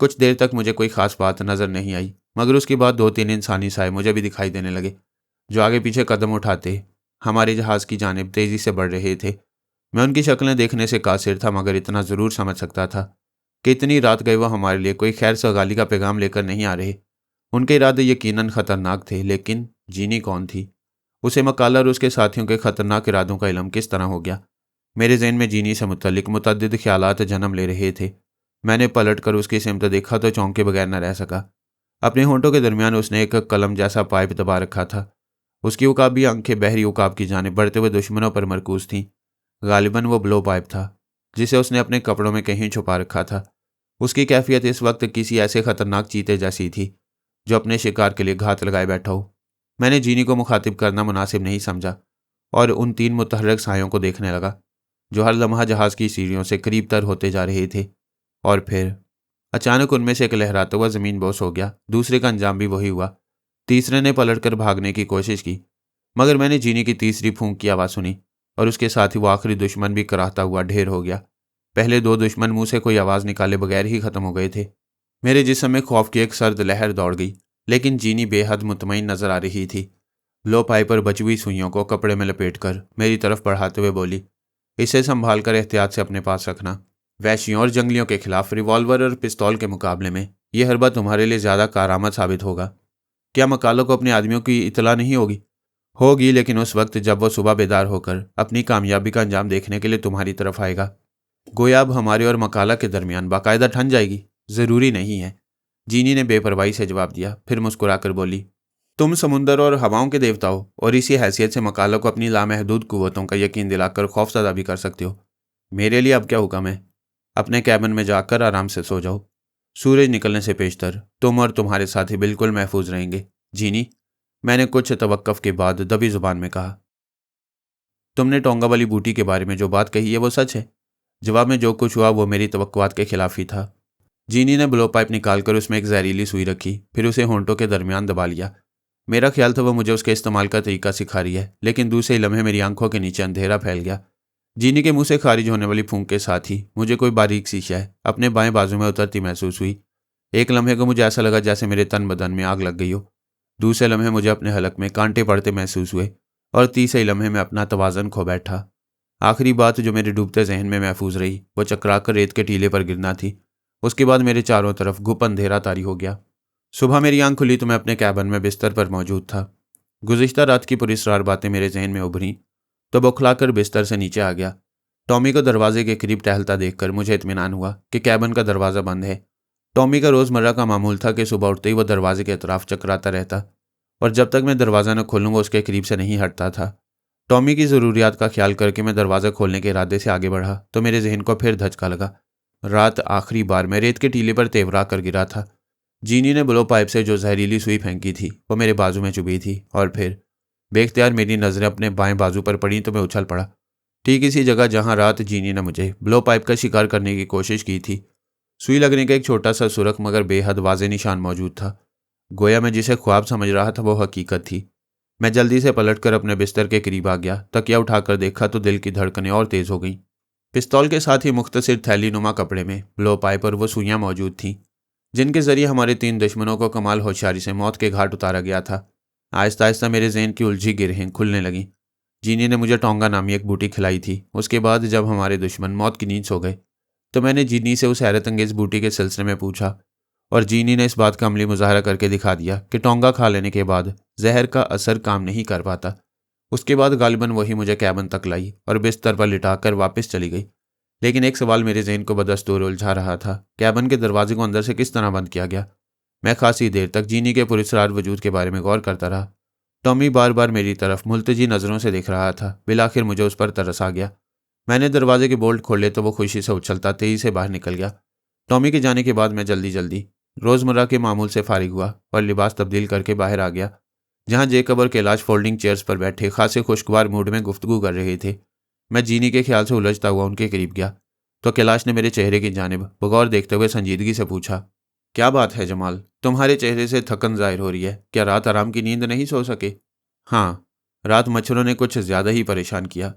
کچھ دیر تک مجھے کوئی خاص بات نظر نہیں آئی، مگر اس کے بعد 2-3 انسانی سائے مجھے بھی دکھائی دینے لگے جو آگے پیچھے قدم اٹھاتے ہمارے جہاز کی جانب تیزی سے بڑھ رہے تھے۔ میں ان کی شکلیں دیکھنے سے قاصر تھا، مگر اتنا ضرور سمجھ سکتا تھا کہ اتنی رات گئے وہ ہمارے لیے کوئی خیر سگالی کا پیغام لے کر نہیں آ رہے۔ ان کے ارادے یقیناً خطرناک تھے، لیکن جینی کون تھی؟ اسے مکالہ اور اس کے ساتھیوں کے خطرناک ارادوں کا علم کس طرح ہو گیا؟ میرے ذہن میں جینی سے متعلق متعدد خیالات جنم لے رہے تھے۔ میں نے پلٹ کر اس کی سمت دیکھا تو چونکے بغیر نہ رہ سکا۔ اپنے ہونٹوں کے درمیان اس نے ایک قلم جیسا پائپ دبا رکھا تھا۔ اس کی عقابی آنکھیں بحری عقاب کی جانب بڑھتے ہوئے دشمنوں پر مرکوز تھیں۔ غالباً وہ بلو پائپ تھا جسے اس نے اپنے کپڑوں میں کہیں چھپا رکھا تھا۔ اس کی کیفیت اس وقت کسی ایسے خطرناک چیتے جیسی تھی جو اپنے شکار کے لیے گھات لگائے بیٹھا ہو۔ میں نے جینی کو مخاطب کرنا مناسب نہیں سمجھا اور ان 3 متحرک سایوں کو دیکھنے لگا جو ہر لمحہ جہاز کی سیڑھیوں سے قریب تر ہوتے جا رہے تھے۔ اور پھر اچانک ان میں سے ایک لہراتا ہوا زمین بوس ہو گیا۔ دوسرے کا انجام بھی وہی ہوا۔ تیسرے نے پلٹ کر بھاگنے کی کوشش کی، مگر میں نے جینی کی تیسری پھونک کی آواز سنی اور اس کے ساتھ ہی وہ آخری دشمن بھی کراہتا ہوا ڈھیر ہو گیا۔ پہلے 2 دشمن منہ سے کوئی آواز نکالے بغیر ہی ختم ہو گئے تھے۔ میرے جسم میں خوف کی ایک سرد لہر دوڑ گئی، لیکن جینی بے حد مطمئن نظر آ رہی تھی۔ لو پائپ پر بچی ہوئی سوئیوں کو کپڑے میں لپیٹ کر میری طرف بڑھاتے ہوئے بولی، اسے سنبھال کر احتیاط سے اپنے پاس رکھنا۔ وحشیوں اور جنگلیوں کے خلاف ریوالور اور پستول کے مقابلے میں یہ حربہ تمہارے لیے زیادہ کارآمد ثابت ہوگا۔ کیا مکالوں کو اپنے آدمیوں کی اطلاع نہیں ہوگی؟ ہوگی، لیکن اس وقت جب وہ صبح بیدار ہو کر اپنی کامیابی کا انجام دیکھنے کے لیے تمہاری طرف آئے گا۔ گویا اب ہمارے اور مکالہ کے درمیان باقاعدہ ٹھن جائے گی۔ ضروری نہیں ہے، جینی نے بے پرواہی سے جواب دیا، پھر مسکرا کر بولی، تم سمندر اور ہواؤں کے دیوتا ہو اور اسی حیثیت سے مکالہ کو اپنی لامحدود قوتوں کا یقین دلا کر خوف زدہ بھی کر سکتے ہو۔ میرے لیے اب کیا حکم ہے؟ اپنے کیبن میں جا کر آرام سے سو جاؤ۔ سورج نکلنے سے پیشتر تم اور تمہارے ساتھی بالکل محفوظ رہیں گے۔ جینی، میں نے کچھ توقف کے بعد دبی زبان میں کہا، تم نے ٹونگا والی بوٹی کے بارے میں جو بات کہی ہے وہ سچ ہے؟ جواب میں جو کچھ ہوا وہ میری توقعات کے خلاف ہی تھا۔ جینی نے بلو پائپ نکال کر اس میں ایک زہریلی سوئی رکھی، پھر اسے ہونٹوں کے درمیان دبا لیا۔ میرا خیال تھا وہ مجھے اس کے استعمال کا طریقہ سکھا رہی ہے، لیکن دوسرے لمحے میری آنکھوں کے نیچے اندھیرا پھیل گیا۔ جینی کے منہ سے خارج ہونے والی پھونک کے ساتھ ہی مجھے کوئی باریک سی شے اپنے بائیں بازو میں اترتی محسوس ہوئی۔ ایک لمحے کو مجھے ایسا لگا جیسے میرے تن بدن میں آگ لگ گئی ہو۔ دوسرے لمحے مجھے اپنے حلق میں کانٹے پڑتے محسوس ہوئے اور تیسرے لمحے میں اپنا توازن کھو بیٹھا۔ آخری بات جو میرے ڈوبتے ذہن میں محفوظ رہی وہ چکرا کر ریت کے ٹیلے پر گرنا تھی۔ اس کے بعد میرے چاروں طرف گھپ اندھیرا طاری ہو گیا۔ صبح میری آنکھ کھلی تو میں اپنے کیبن میں بستر پر موجود تھا۔ گزشتہ رات کی پراسرار باتیں میرے ذہن میں ابھریں تو بوکھلا کر بستر سے نیچے آ گیا۔ ٹامی کو دروازے کے قریب ٹہلتا دیکھ کر مجھے اطمینان ہوا کہ کیبن کا دروازہ بند ہے۔ ٹامی کا روزمرہ کا معمول تھا کہ صبح اٹھتے ہی وہ دروازے کے اطراف چکراتا رہتا اور جب تک میں دروازہ نہ کھولوں وہ اس کے قریب سے نہیں ہٹتا تھا۔ ٹامی کی ضروریات کا خیال کر کے میں دروازہ کھولنے کے ارادے سے آگے بڑھا تو میرے ذہن کو پھر دھچکا لگا۔ رات آخری بار میں ریت کے ٹیلے پر تیورا کر گرا تھا۔ جینی نے بلو پائپ سے جو زہریلی سوئی پھینکی تھی وہ میرے بازو میں چبھی تھی اور پھر بے اختیار میری نظریں اپنے بائیں بازو پر پڑیں تو میں اچھل پڑا، ٹھیک اسی جگہ جہاں رات جینی نے مجھے بلو پائپ کا شکار کرنے کی کوشش کی تھی۔ سوئی لگنے کا ایک چھوٹا سا سرخ مگر بے حد واضح نشان موجود تھا۔ گویا میں جسے خواب سمجھ رہا تھا وہ حقیقت تھی۔ میں جلدی سے پلٹ کر اپنے بستر کے قریب آ گیا، تکیہ اٹھا کر دیکھا تو دل کی دھڑکنیں اور تیز ہو گئیں۔ پستول کے ساتھ ہی مختصر تھیلی نما کپڑے میں بلو پائپ اور وہ سوئیاں موجود تھیں جن کے ذریعے ہمارے 3 دشمنوں کو کمال ہوشیاری سے موت کے گھاٹ اتارا گیا تھا۔ آہستہ آہستہ میرے ذہن کی الجھی گرہیں کھلنے لگیں۔ جینی نے مجھے ٹونگا نامی ایک بوٹی کھلائی تھی۔ اس کے بعد جب ہمارے دشمن موت کی نیند سو گئے تو میں نے جینی سے اس حیرت انگیز بوٹی کے سلسلے میں پوچھا اور جینی نے اس بات کا عملی مظاہرہ کر کے دکھا دیا کہ ٹونگا کھا لینے کے بعد زہر کا اثر کام نہیں کر پاتا۔ اس کے بعد غالباً وہی مجھے کیبن تک لائی اور بستر پر لٹا کر واپس چلی گئی، لیکن ایک سوال میرے ذہن کو بدستور الجھا رہا تھا، کیبن کے دروازے کو اندر سے کس طرح بند کیا گیا؟ میں خاصی دیر تک جینی کے پراسرار وجود کے بارے میں غور کرتا رہا۔ ٹامی بار بار میری طرف ملتجی نظروں سے دیکھ رہا تھا۔ بالآخر مجھے اس پر ترس آ گیا۔ میں نے دروازے کے بولٹ کھولے تو وہ خوشی سے اچھلتا تیزی سے باہر نکل گیا۔ ٹامی کے جانے کے بعد میں جلدی روزمرہ کے معمول سے فارغ ہوا اور لباس تبدیل کر کے باہر آ گیا، جہاں جیکب اور کیلاش فولڈنگ چیئرز پر بیٹھے خاصے خوشگوار موڈ میں گفتگو کر رہے تھے۔ میں جینی کے خیال سے الجھتا ہوا ان کے قریب گیا تو کیلاش نے میرے چہرے کی جانب بغور دیکھتے ہوئے سنجیدگی سے پوچھا، کیا بات ہے جمال؟ تمہارے چہرے سے تھکن ظاہر ہو رہی ہے، کیا رات آرام کی نیند نہیں سو سکے؟ ہاں، رات مچھروں نے کچھ زیادہ ہی پریشان کیا۔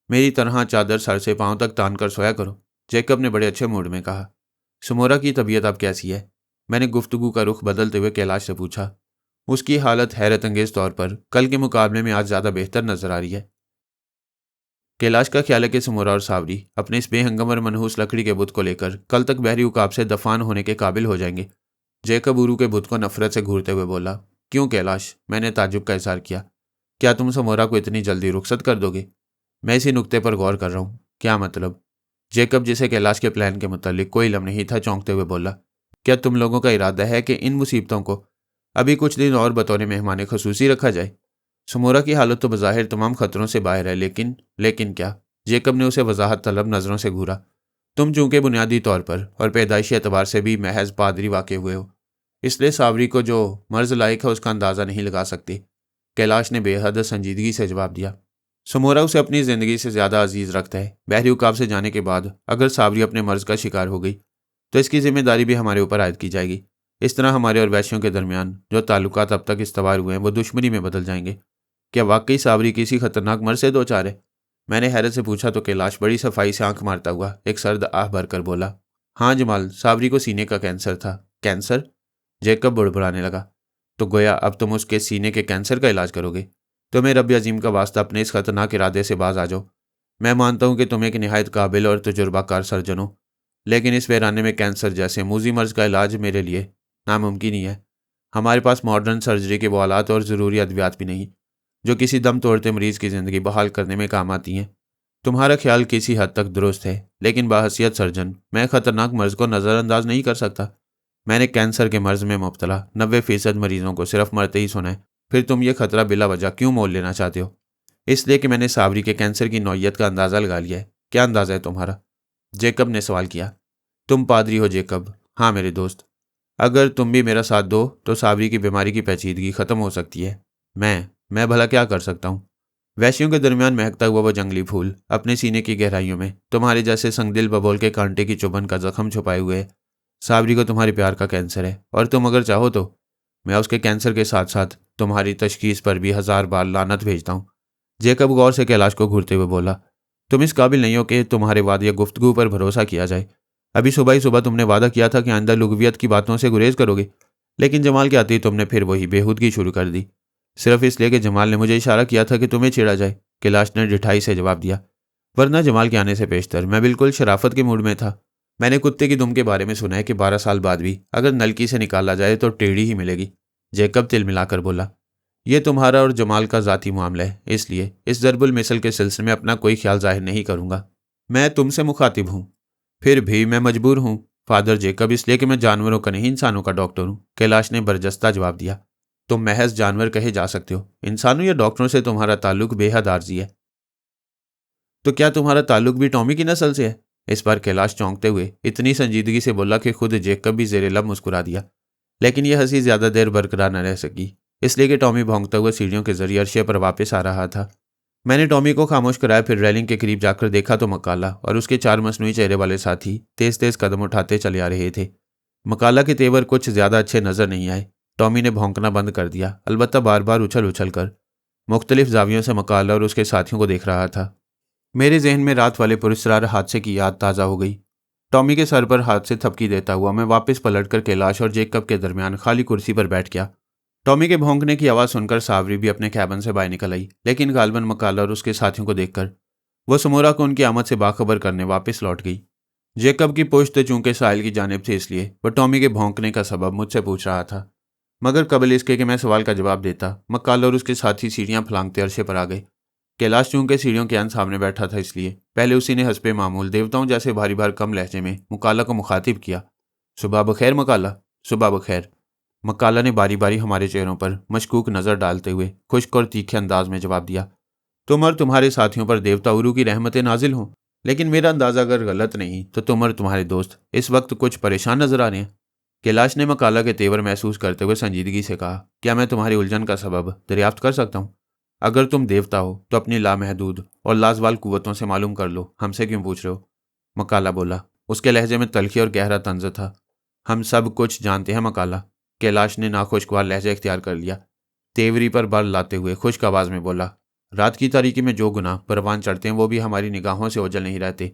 میری طرح چادر سر سے پاؤں تک تان کر سویا کرو، جیکب نے بڑے اچھے موڈ میں کہا۔ سمورا کی طبیعت اب کیسی ہے؟ میں نے گفتگو کا رخ بدلتے ہوئے کیلاش سے پوچھا۔ اس کی حالت حیرت انگیز طور پر کل کے مقابلے میں آج زیادہ بہتر نظر آ رہی ہے۔ کیلاش کا خیال ہے کہ سمورا اور ساوری اپنے اس بے ہنگم اور منحوس لکڑی کے بت کو لے کر کل تک بحری عقاب سے دفان ہونے کے قابل ہو جائیں گے۔ جیکب اورو کے بت کو نفرت سے گھورتے ہوئے بولا۔ کیوں کیلاش؟ میں نے تعجب کا اظہار کیا۔ کیا تم سمورا کو اتنی جلدی رخصت کر دو گے؟ میں اسی نقطے پر غور کر رہا ہوں۔ کیا مطلب؟ جیکب، جسے کیلاش کے پلان کے متعلق کوئی علم نہیں تھا، چونکتے ہوئے بولا۔ کیا تم لوگوں کا ارادہ ہے کہ ان مصیبتوں کو ابھی کچھ دن اور بطور مہمان خصوصی رکھا جائے؟ سمورا کی حالت تو بظاہر تمام خطروں سے باہر ہے، لیکن کیا؟ جیکب نے اسے وضاحت طلب نظروں سے گھورا۔ تم چونکہ بنیادی طور پر اور پیدائشی اعتبار سے بھی محض پادری واقع ہوئے ہو، اس لیے ساوری کو جو مرض لائق ہے اس کا اندازہ نہیں لگا سکتے۔ کیلاش نے بے حد سنجیدگی سے جواب دیا۔ سمورا اسے اپنی زندگی سے زیادہ عزیز رکھتا ہے۔ بحری عقاب سے جانے کے بعد اگر ساوری اپنے مرض کا شکار ہو گئی تو اس کی ذمہ داری بھی ہمارے اوپر عائد کی جائے گی۔ اس طرح ہمارے اور ویشیوں کے درمیان جو تعلقات اب تک استوار ہوئے ہیں وہ دشمنی میں بدل جائیں گے۔ کیا واقعی ساوری کسی خطرناک مرض سے دوچار ہے؟ میں نے حیرت سے پوچھا تو کیلاش بڑی صفائی سے آنکھ مارتا ہوا ایک سرد آہ بھر کر بولا۔ ہاں جمال، ساوری کو سینے کا کینسر تھا۔ کینسر؟ جیکب بڑبڑانے لگا۔ تو گویا اب تم اس کے سینے کے کینسر کا علاج کرو گے؟ تمہیں رب عظیم کا واسطہ اپنے اس خطرناک ارادے سے باز آ جاؤ۔ میں مانتا ہوں کہ تم ایک نہایت قابل اور تجربہ کار سرجن ہو، لیکن اس ویرانے میں کینسر جیسے موذی مرض کا علاج میرے لیے ناممکن ہی ہے۔ ہمارے پاس ماڈرن سرجری کے وہ آلات اور ضروری ادویات بھی نہیں جو کسی دم توڑتے مریض کی زندگی بحال کرنے میں کام آتی ہیں۔ تمہارا خیال کسی حد تک درست ہے، لیکن باحثیت سرجن میں خطرناک مرض کو نظر انداز نہیں کر سکتا۔ میں نے کینسر کے مرض میں مبتلا 90% مریضوں کو صرف مرتے ہی سنا ہے۔ پھر تم یہ خطرہ بلا وجہ کیوں مول لینا چاہتے ہو؟ اس لیے کہ میں نے ساوری کے کینسر کی نوعیت کا اندازہ لگا لیا ہے۔ کیا اندازہ ہے تمہارا؟ جیکب نے سوال کیا۔ تم پادری ہو جیکب۔ ہاں میرے دوست، اگر تم بھی میرا ساتھ دو تو ساوری کی بیماری کی پیچیدگی ختم ہو سکتی ہے۔ میں بھلا کیا کر سکتا ہوں؟ ویشیوں کے درمیان مہکتا ہوا وہ جنگلی پھول اپنے سینے کی گہرائیوں میں تمہارے جیسے سنگ دل ببول کے کانٹے کی چبھن کا زخم چھپائے ہوئے ہے۔ ساوری کو تمہارے پیار کا کینسر ہے، اور تم اگر چاہو تو میں اس کے کینسر کے ساتھ ساتھ تمہاری تشخیص پر بھی 1000 بار لعنت بھیجتا ہوں۔ جیکب غور سے کیلاش کو گھورتے ہوئے بولا۔ تم اس قابل نہیں ہو کہ تمہارے وعدے گفتگو پر بھروسہ کیا جائے۔ ابھی صبح ہی صبح تم نے وعدہ کیا تھا کہ آئندہ لغویت کی باتوں سے گریز کرو گے، لیکن جمال کے آتے ہی تم نے پھر وہی بےہودگی شروع کر دی، صرف اس لیے کہ جمال نے مجھے اشارہ کیا تھا کہ تمہیں چھیڑا جائے۔ کیلاش نے ڈٹھائی سے جواب دیا۔ ورنہ جمال کے آنے سے پیشتر میں بالکل شرافت کے موڈ میں تھا۔ میں نے کتے کی دم کے بارے میں سنا ہے کہ 12 سال بعد بھی اگر نلکی سے نکالا جائے تو ٹیڑھی ہی ملے گی۔ جیکب تل ملا کر بولا۔ یہ تمہارا اور جمال کا ذاتی معاملہ ہے، اس لیے اس ضرب المثل کے سلسلے میں اپنا کوئی خیال ظاہر نہیں کروں گا۔ میں تم سے مخاطب ہوں۔ پھر بھی میں مجبور ہوں فادر جیکب، اس لیے کہ میں جانوروں کا نہیں انسانوں کا ڈاکٹر ہوں۔ کیلاش نے برجستہ جواب دیا۔ تم محض جانور کہے جا سکتے ہو، انسانوں یا ڈاکٹروں سے تمہارا تعلق بے حد عارضی ہے۔ تو کیا تمہارا تعلق بھی ٹامی کی نسل سے ہے؟ اس بار کیلاش چونکتے ہوئے اتنی سنجیدگی سے بولا کہ خود جیکب بھی زیر لب مسکرا دیا، لیکن یہ ہنسی زیادہ دیر برقرار نہ رہ سکی، اس لیے کہ ٹامی بھونکتا ہوا سیڑھیوں کے ذریعے عرشے پر واپس آ رہا تھا۔ میں نے ٹامی کو خاموش کرایا، پھر ریلنگ کے قریب جا کر دیکھا تو مکالا اور اس کے 4 مصنوعی چہرے والے ساتھی تیز تیز قدم اٹھاتے چلے آ رہے تھے۔ مکالا کے تیور کچھ زیادہ اچھے نظر نہیں آئے۔ ٹامی نے بھونکنا بند کر دیا، البتہ بار بار اچھل کر مختلف زاویوں سے مکالا اور اس کے ساتھیوں کو دیکھ رہا تھا۔ میرے ذہن میں رات والے پراسرار حادثے کی یاد تازہ ہو گئی۔ ٹامی کے سر پر ہاتھ سے تھپکی دیتا ہوا میں واپس پلٹ کر کیلاش اور جیکب کے درمیان خالی کرسی پر بیٹھ گیا۔ ٹامی کے بھونکنے کی آواز سن کر ساوری بھی اپنے کیبن سے باہر نکل آئی، لیکن غالباً مکالا اور اس کے ساتھیوں کو دیکھ کر وہ سمورا کو ان کی آمد سے باخبر کرنے واپس لوٹ گئی۔ جیکب کی پشت چونکہ ساحل کی جانب تھی، اس لیے وہ ٹامی کے بھونکنے کا سبب مجھ سے پوچھ رہا تھا، مگر قبل اس کے کہ میں سوال کا جواب دیتا مکالا اور اس کے ساتھی سیڑھیاں پھلانگتے عرشے پر آ گئے۔ کیلاش چونکہ سیڑھیوں کے سامنے بیٹھا تھا، اس لیے پہلے اسی نے حسب معمول دیوتاؤں جیسے بھاری بھار کم لہجے میں مکالا کو مخاطب کیا۔ صبح بخیر مکالا۔ صبح بخیر۔ مکالا نے باری باری ہمارے چہروں پر مشکوک نظر ڈالتے ہوئے خشک اور تیکھے انداز میں جواب دیا۔ تم اور تمہارے ساتھیوں پر دیوتا اورو کی رحمتیں نازل ہوں، لیکن میرا اندازہ اگر غلط نہیں تو تم اور تمہارے دوست اس وقت کچھ پریشان نظر آ رہے ہیں۔ کیلاش نے مکالا کے تیور محسوس کرتے ہوئے سنجیدگی سے کہا، کیا میں تمہاری الجھن کا سبب دریافت کر سکتا ہوں؟ اگر تم دیوتا ہو تو اپنی لامحدود اور لازوال قوتوں سے معلوم کر لو، ہم سے کیوں پوچھ رہے ہو؟ مکالا بولا۔ اس کے لہجے میں تلخی اور گہرا طنز تھا۔ ہم سب کچھ جانتے ہیں مکالا۔ کیلاش نے ناخوشگوار لہجہ اختیار کر لیا، تیوری پر بل لاتے ہوئے خشک آواز میں بولا۔ رات کی تاریکی میں جو گناہ پروان چڑھتے ہیں وہ بھی ہماری نگاہوں سے اوجھل نہیں رہتے،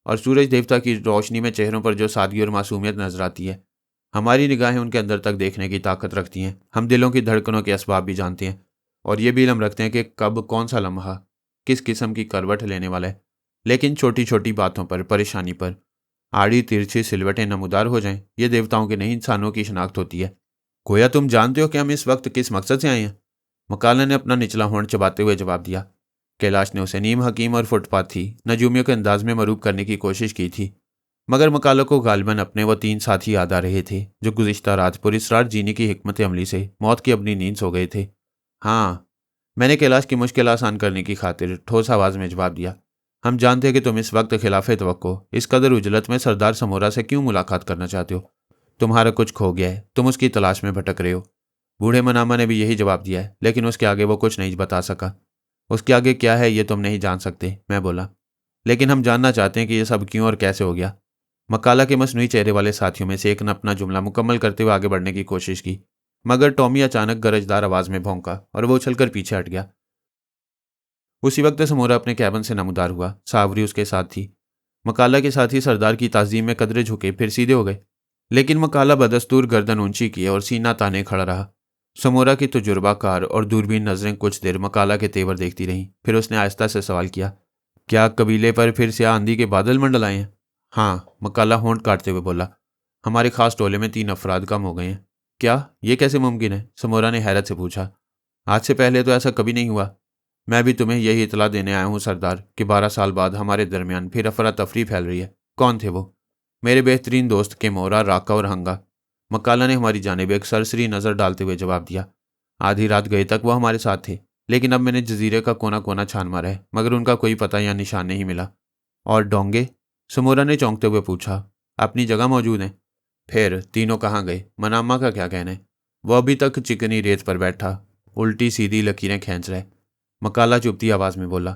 اور سورج دیوتا کی روشنی میں چہروں پر جو سادگی اور معصومیت نظر آتی ہے، ہماری نگاہیں ان کے اندر تک دیکھنے کی طاقت رکھتی ہیں۔ ہم دلوں کی دھڑکنوں کے اسباب بھی جانتے ہیں اور یہ بھی علم رکھتے ہیں کہ کب کون سا لمحہ کس قسم کی کروٹ لینے والا ہے۔ لیکن چھوٹی چھوٹی باتوں پر، پریشانی پر آڑی ترچھی سلوٹیں نمودار ہو جائیں، یہ دیوتاؤں کے نہیں انسانوں کی شناخت ہوتی ہے۔ گویا تم جانتے ہو کہ ہم اس وقت کس مقصد سے آئے ہیں؟ مکالا نے اپنا نچلا ہونٹ چباتے ہوئے جواب دیا۔ کیلاش نے اسے نیم حکیم اور فٹ پاتھ تھی نجومیوں کے انداز میں مروب کرنے کی کوشش کی تھی، مگر مکالا کو غالباً اپنے وہ 3 ساتھی یاد آ رہے تھے جو گزشتہ رات پر اسرار جینے کی حکمت عملی سے موت کی اپنی نیند سو گئے تھے۔ ہاں، میں نے کیلاش کی مشکل آسان کرنے کی خاطر ٹھوس آواز میں جواب دیا۔ ہم جانتے ہیں کہ تم اس وقت خلاف توقع اس قدر اجلت میں سردار سمورا سے کیوں ملاقات کرنا چاہتے ہو؟ تمہارا کچھ کھو گیا ہے، تم اس کی تلاش میں بھٹک رہے ہو۔ بوڑھے مناما نے بھی یہی جواب دیا ہے، لیکن اس کے آگے وہ کچھ نہیں بتا سکا۔ اس کے آگے کیا ہے یہ تم نہیں جان سکتے، میں بولا، لیکن ہم جاننا چاہتے ہیں کہ یہ سب کیوں اور کیسے ہو گیا۔ مکالا کے مصنوعی چہرے والے ساتھیوں میں سے ایک نے اپنا جملہ مکمل کرتے ہوئے آگے بڑھنے کی کوشش کی، مگر ٹامی اچانک گرجدار آواز میں بھونکا اور وہ اچھل کر پیچھے ہٹ گیا۔ اسی وقت سمورا اپنے کیبن سے نمودار ہوا، ساوری اس کے ساتھ تھی۔ مکالا کے ساتھی سردار کی تعظیم میں قدرے جھکے پھر سیدھے ہو گئے، لیکن مکالا بدستور گردن اونچی کیے اور سینہ تانے کھڑا رہا۔ سمورا کی تجربہ کار اور دوربین نظریں کچھ دیر مکالا کے تیور دیکھتی رہیں، پھر اس نے آہستہ سے سوال کیا، کیا قبیلے پر پھر سیاہ آندھی کے بادل منڈل آئے ہیں؟ ہاں، مکالا ہونٹ کاٹتے ہوئے بولا، ہمارے خاص ٹولے میں 3 افراد کم ہو گئے ہیں۔ کیا یہ کیسے ممکن ہے؟ سمورا نے حیرت سے پوچھا۔ آج سے پہلے تو ایسا کبھی نہیں ہوا۔ میں بھی تمہیں یہی اطلاع دینے آیا ہوں سردار کہ 12 سال بعد ہمارے درمیان پھر افراتفری پھیل رہی ہے۔ کون تھے وہ؟ میرے بہترین دوست کیمورا، راکا اور ہنگا۔ مکالا نے ہماری جانب ایک سرسری نظر ڈالتے ہوئے جواب دیا۔ آدھی رات گئے تک وہ ہمارے ساتھ تھے، لیکن اب میں نے جزیرے کا کونا کونا چھان مارا ہے، مگر ان کا کوئی پتہ یا نشان نہیں ملا۔ اور ڈونگے؟ سمورا نے چونکتے ہوئے پوچھا۔ اپنی جگہ موجود ہیں۔ پھر تینوں کہاں گئے؟ مناما کا کیا کہنا ہے؟ وہ ابھی تک چکنی ریت پر بیٹھا الٹی سیدھی لکیریں کھینچ رہے۔ مکالا چپتی آواز میں بولا،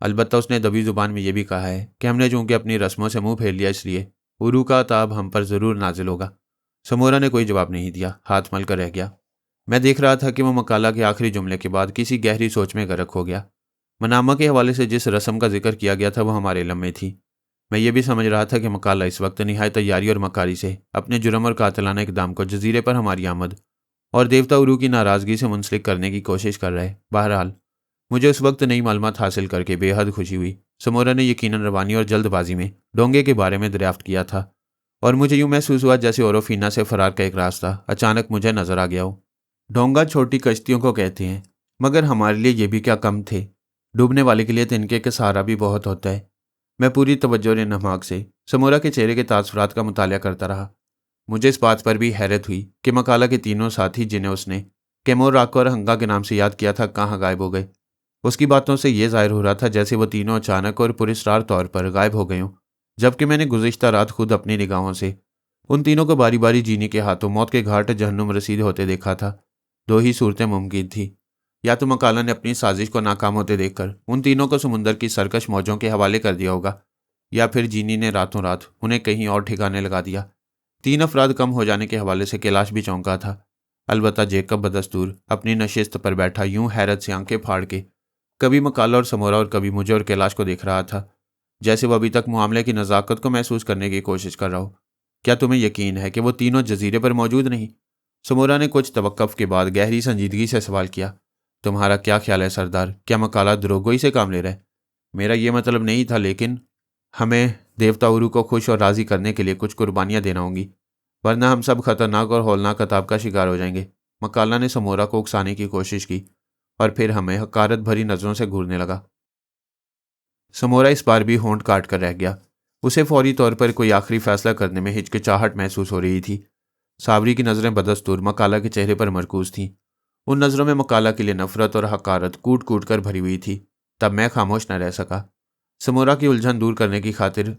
البتہ اس نے دبی زبان میں یہ بھی کہا ہے کہ ہم نے چونکہ اپنی رسموں سے منہ پھیر لیا اس لیے عرو کا عذاب ہم پر ضرور نازل ہوگا۔ سمورا نے کوئی جواب نہیں دیا، ہاتھ مل کر رہ گیا۔ میں دیکھ رہا تھا کہ وہ مکالا کے آخری جملے کے بعد کسی گہری سوچ میں غرق ہو گیا۔ مناما کے حوالے سے جس رسم کا ذکر کیا گیا تھا وہ ہمارے علم میں تھی۔ میں یہ بھی سمجھ رہا تھا کہ مکالا اس وقت نہایت تیاری اور مکاری سے اپنے جرم اور قاتلانہ اقدام کو جزیرے پر ہماری آمد اور دیوتا عرو کی ناراضگی سے منسلک کرنے کی کوشش کر رہے۔ بہرحال مجھے اس وقت نئی معلومات حاصل کر کے بے حد خوشی ہوئی۔ سمورا نے یقیناً روانی اور جلد بازی میں ڈونگے کے بارے میں دریافت کیا تھا، اور مجھے یوں محسوس ہوا جیسے اوروفینا سے فرار کا ایک راستہ اچانک مجھے نظر آ گیا ہو۔ ڈونگا چھوٹی کشتیوں کو کہتے ہیں، مگر ہمارے لیے یہ بھی کیا کم تھے۔ ڈوبنے والے کے لیے تنکے کا سہارا بھی بہت ہوتا ہے۔ میں پوری توجہ اور انہماک سے سمورا کے چہرے کے تاثرات کا مطالعہ کرتا رہا۔ مجھے اس بات پر بھی حیرت ہوئی کہ مکالا کے تینوں ساتھی جنہیں اس نے کیمور، راکا اور ہنگا کے نام سے یاد کیا تھا کہاں غائب ہو گئے۔ اس کی باتوں سے یہ ظاہر ہو رہا تھا جیسے وہ تینوں اچانک اور پراسرار طور پر غائب ہو گئے ہوں، جبکہ میں نے گزشتہ رات خود اپنی نگاہوں سے ان تینوں کو باری باری جینی کے ہاتھوں موت کے گھاٹ جہنم رسید ہوتے دیکھا تھا۔ 2 ہی صورتیں ممکن تھی، یا تو مکالا نے اپنی سازش کو ناکام ہوتے دیکھ کر ان تینوں کو سمندر کی سرکش موجوں کے حوالے کر دیا ہوگا، یا پھر جینی نے راتوں رات انہیں کہیں اور ٹھکانے لگا دیا۔ 3 افراد کم ہو جانے کے حوالے سے کیلاش بھی چونکا تھا، البتہ جیکب بدستور اپنی نشست پر بیٹھا یوں حیرت سے آنکھیں پھاڑ کے کبھی مکالا اور سمورا اور کبھی مجھے اور کیلاش کو دیکھ رہا تھا، جیسے وہ ابھی تک معاملے کی نزاکت کو محسوس کرنے کی کوشش کر رہا ہو۔ کیا تمہیں یقین ہے کہ وہ تینوں جزیرے پر موجود نہیں؟ سمورا نے کچھ توقف کے بعد گہری سنجیدگی سے سوال کیا۔ تمہارا کیا خیال ہے سردار، کیا مکالا دروگوئی سے کام لے رہا ہے؟ میرا یہ مطلب نہیں تھا، لیکن ہمیں دیوتا عرو کو خوش اور راضی کرنے کے لیے کچھ قربانیاں دینا ہوں گی، ورنہ ہم سب خطرناک اور ہولناک عذاب کا شکار ہو جائیں گے۔ مکالا نے سمورا کو اکسانے کی کوشش کی اور پھر ہمیں حقارت بھری نظروں سے گھورنے لگا۔ سمورا اس بار بھی ہونٹ کاٹ کر رہ گیا۔ اسے فوری طور پر کوئی آخری فیصلہ کرنے میں ہچکچاہٹ محسوس ہو رہی تھی۔ ساوری کی نظریں بدستور مکالا کے چہرے پر مرکوز تھیں۔ ان نظروں میں مکالا کے لیے نفرت اور حقارت کوٹ کوٹ کر بھری ہوئی تھی۔ تب میں خاموش نہ رہ سکا۔ سمورا کی الجھن دور کرنے کی خاطر